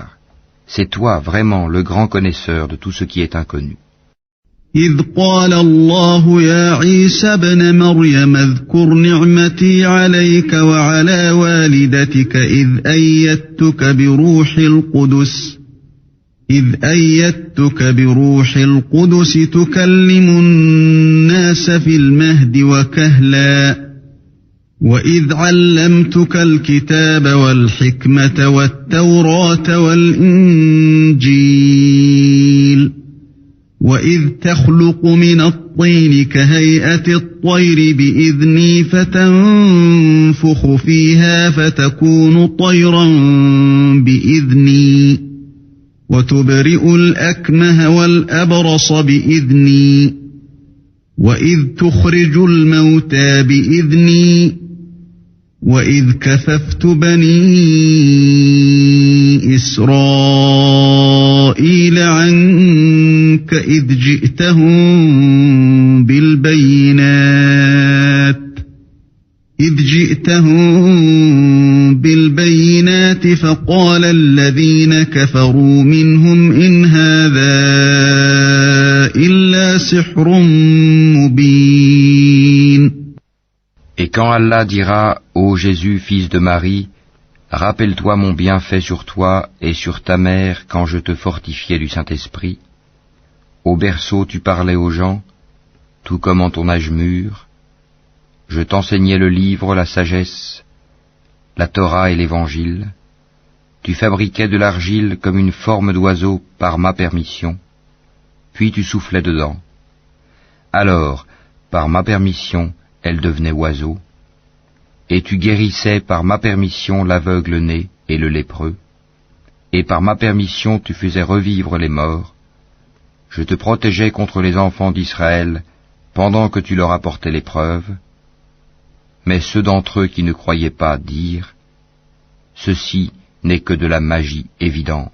C'est toi vraiment le grand connaisseur de tout ce qui est inconnu. » إذ قال الله يا عيسى ابن مريم اذكر نعمتي عليك وعلى والدتك إذ أيدتك بروح القدس تكلم الناس في المهد وكهلا وإذ علمتك الكتاب والحكمة والتوراة والإنجيل وإذ تخلق من الطين كهيئة الطير بإذني فتنفخ فيها فتكون طيرا بإذني وتبرئ الأكمه والأبرص بإذني وإذ تخرج الموتى بإذني وإذ كففت بني إسرائيل عنك إذ جئتهم بالبينات فقال الذين كفروا منهم إن هذا إلا سحر مبين. Et quand Allah dira, ô Jésus, fils de Marie, rappelle-toi mon bienfait sur toi et sur ta mère quand je te fortifiais du Saint-Esprit. Au berceau tu parlais aux gens, tout comme en ton âge mûr. Je t'enseignais le livre, la sagesse, la Torah et l'Évangile. Tu fabriquais de l'argile comme une forme d'oiseau par ma permission, puis tu soufflais dedans. Alors, par ma permission, elle devenait oiseau, et tu guérissais par ma permission l'aveugle-né et le lépreux, et par ma permission tu faisais revivre les morts. Je te protégeais contre les enfants d'Israël pendant que tu leur apportais l'épreuve, mais ceux d'entre eux qui ne croyaient pas dirent, ceci n'est que de la magie évidente.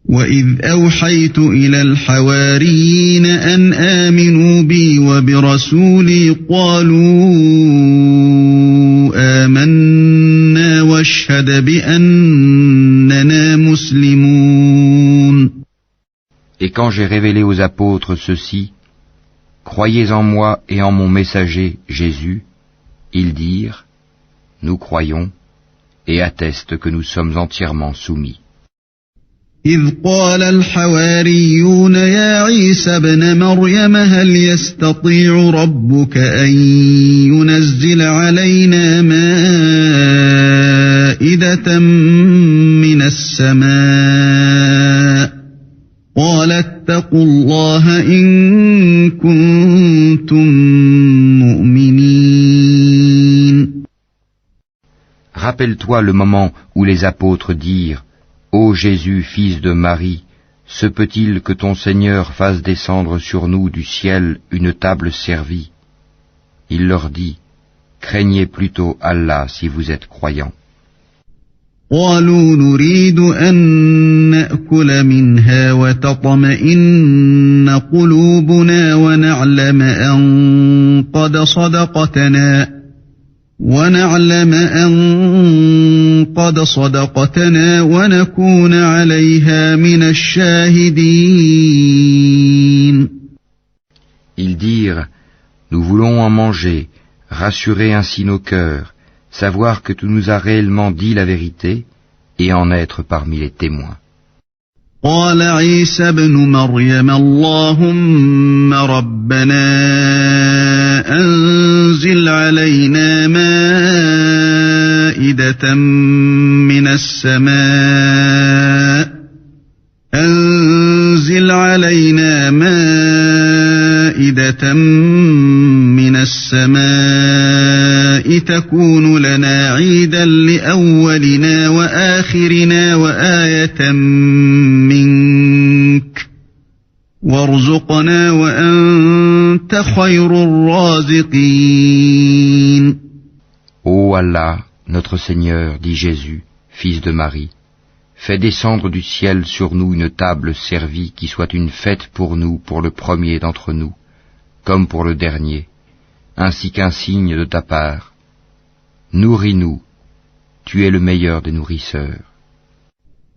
وَإِذْ أَوْحَيْتُ إِلَى الْحَوَارِيِّينَ أَنْ آمِنُوا بِي وَبِرَسُولِي قَالُوا آمَنَّا وَاشْهَدْ بِأَنَّنَا مُسْلِمُونَ. Et quand j'ai révélé aux apôtres ceci, croyez en moi et en mon messager Jésus, ils dirent, nous croyons, et attestent que nous sommes entièrement soumis. إذ قال الحواريون يا عيسى ابن مريم هل يستطيع ربك أن ينزل علينا مائدة من السماء قال اتقوا الله إن كنتم مؤمنين. Rappelle-toi le moment où les apôtres dirent, ô Jésus, fils de Marie, se peut-il que ton Seigneur fasse descendre sur nous du ciel une table servie? Il leur dit, craignez plutôt Allah si vous êtes croyants. قالوا نريد أن نأكل منها وتطمئن قلوبنا ونعلم أن قد صدقتنا ونكون عليها من الشاهدين. Ils dirent, nous voulons en manger, rassurer ainsi nos cœurs, savoir que tu nous as réellement dit la vérité et en être parmi les témoins. قال عيسى ابن مريم اللهم ربنا أنزل علينا مائدة من السماء تكون لنا عيدا لأولنا وآخرنا وآية منك وارزقنا وأنت خير الرازقين. Ô Allah, notre Seigneur, dit Jésus, fils de Marie, Fais descendre du ciel sur nous une table servie qui soit une fête pour nous, pour le premier d'entre nous, comme pour le dernier, ainsi qu'un signe de ta part. Nourris-nous, tu es le meilleur des nourrisseurs.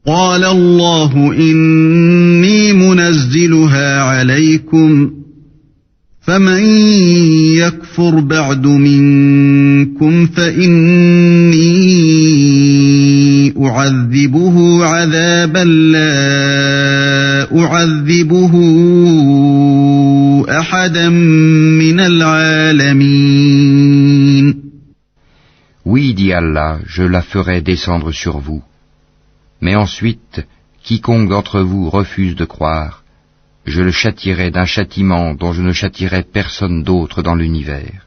قال الله إني منزلها عليكم فمن يكفر بعد منكم فإني أعذبه عذابا لا أعذبه أحدا من العالمين. Oui, dit Allah, je la ferai descendre sur vous. Mais ensuite, quiconque d'entre vous refuse de croire, je le châtierai d'un châtiment dont je ne châtierai personne d'autre dans l'univers.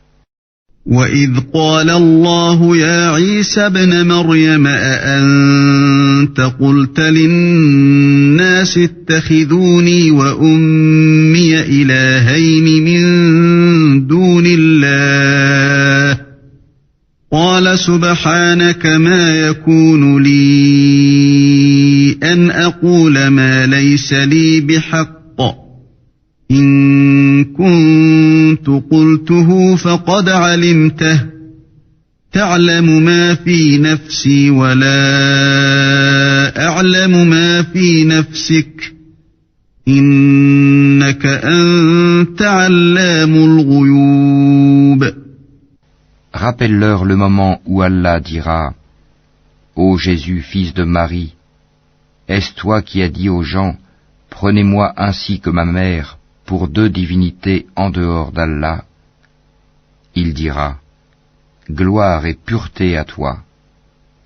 وَإِذْ قَالَ اللَّهُ يَا عِيسَى ابْنَ مَرْيَمَ أَأَنْتَ قُلْتَ لِلنَّاسِ اتَّخِذُونِي وَأُمِّيَ إِلَٰهَيْنِ مِن دُونِ اللَّهِ قَالَ سُبْحَانَكَ مَا يَكُونُ لِي أَنْ أَقُولَ مَا لَيْسَ لِي بِحَقٍّ إِن كُنتُ قُلْتُهُ فَقَدْ عَلِمْتَهُ تَعْلَمُ مَا فِي نَفْسِي وَلَا أَعْلَمُ مَا فِي نَفْسِكَ إِنَّكَ أَنْتَ عَلَّامُ الْغُيُوبِ. Rappelle-leur le moment où Allah dira « Ô Jésus, fils de Marie, est-ce toi qui as dit aux gens « Prenez-moi ainsi que ma mère pour deux divinités en dehors d'Allah ?» Il dira « Gloire et pureté à toi.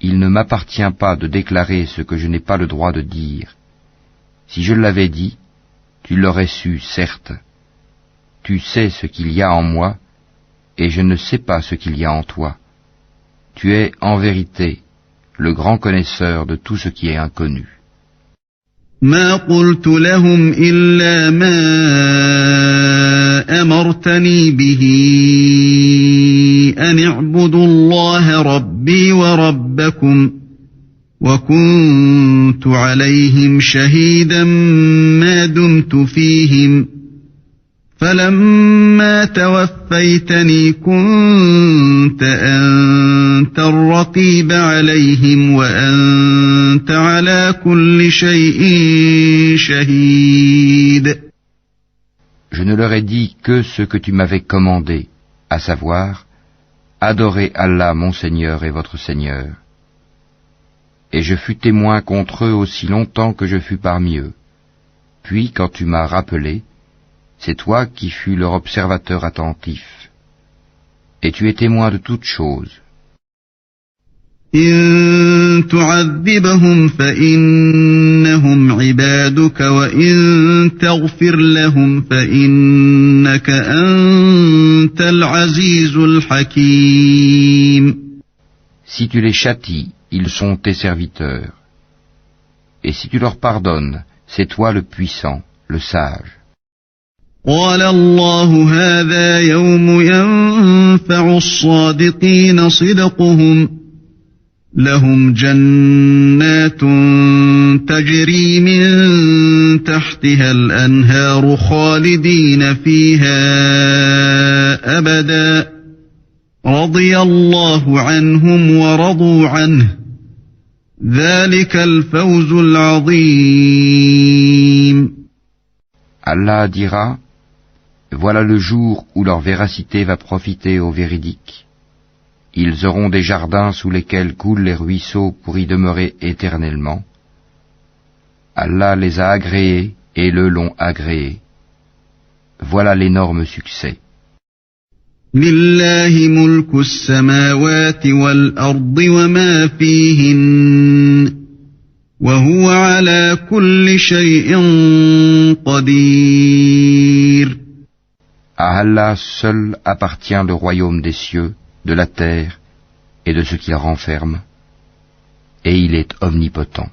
Il ne m'appartient pas de déclarer ce que je n'ai pas le droit de dire. Si je l'avais dit, tu l'aurais su, certes. Tu sais ce qu'il y a en moi, et je ne sais pas ce qu'il y a en toi. Tu es, en vérité, le grand connaisseur de tout ce qui est inconnu. ما قلت لهم إلا ما أمرتني به أن اعبدوا الله ربي وربكم وكنت عليهم شهيدا ما دمت فيهم فلما توفيتني كنت أنت الرقيب عليهم وأنت على كل شيء شهيد. Je ne leur ai dit que ce que tu m'avais commandé, à savoir, adorez Allah mon Seigneur et votre Seigneur. Et je fus témoin contre eux aussi longtemps que je fus parmi eux. Puis quand tu m'as rappelé, c'est toi qui fus leur observateur attentif. Et tu es témoin de toutes choses. إن تعذبهم فإنهم عبادك وإن تغفر لهم فإنك أنت العزيز الحكيم. Si tu les châties, ils sont tes serviteurs. Et si tu leur pardonnes, c'est toi le puissant, le sage. قال الله هذا يوم ينفع الصادقين صدقهم لهم جنات تجري من تحتها الأنهار خالدين فيها أبدا رضي الله عنهم ورضوا عنه ذلك الفوز العظيم. Allah dira, voilà le jour où leur véracité va profiter aux véridiques. Ils auront des jardins sous lesquels coulent les ruisseaux pour y demeurer éternellement. Allah les a agréés et le l'ont agréé. Voilà l'énorme succès. لله ملك السماوات والأرض وما فيهن وهو على كل شيء قدير. À Allah seul appartient le royaume des cieux, de la terre et de ce qu'il renferme, et il est omnipotent.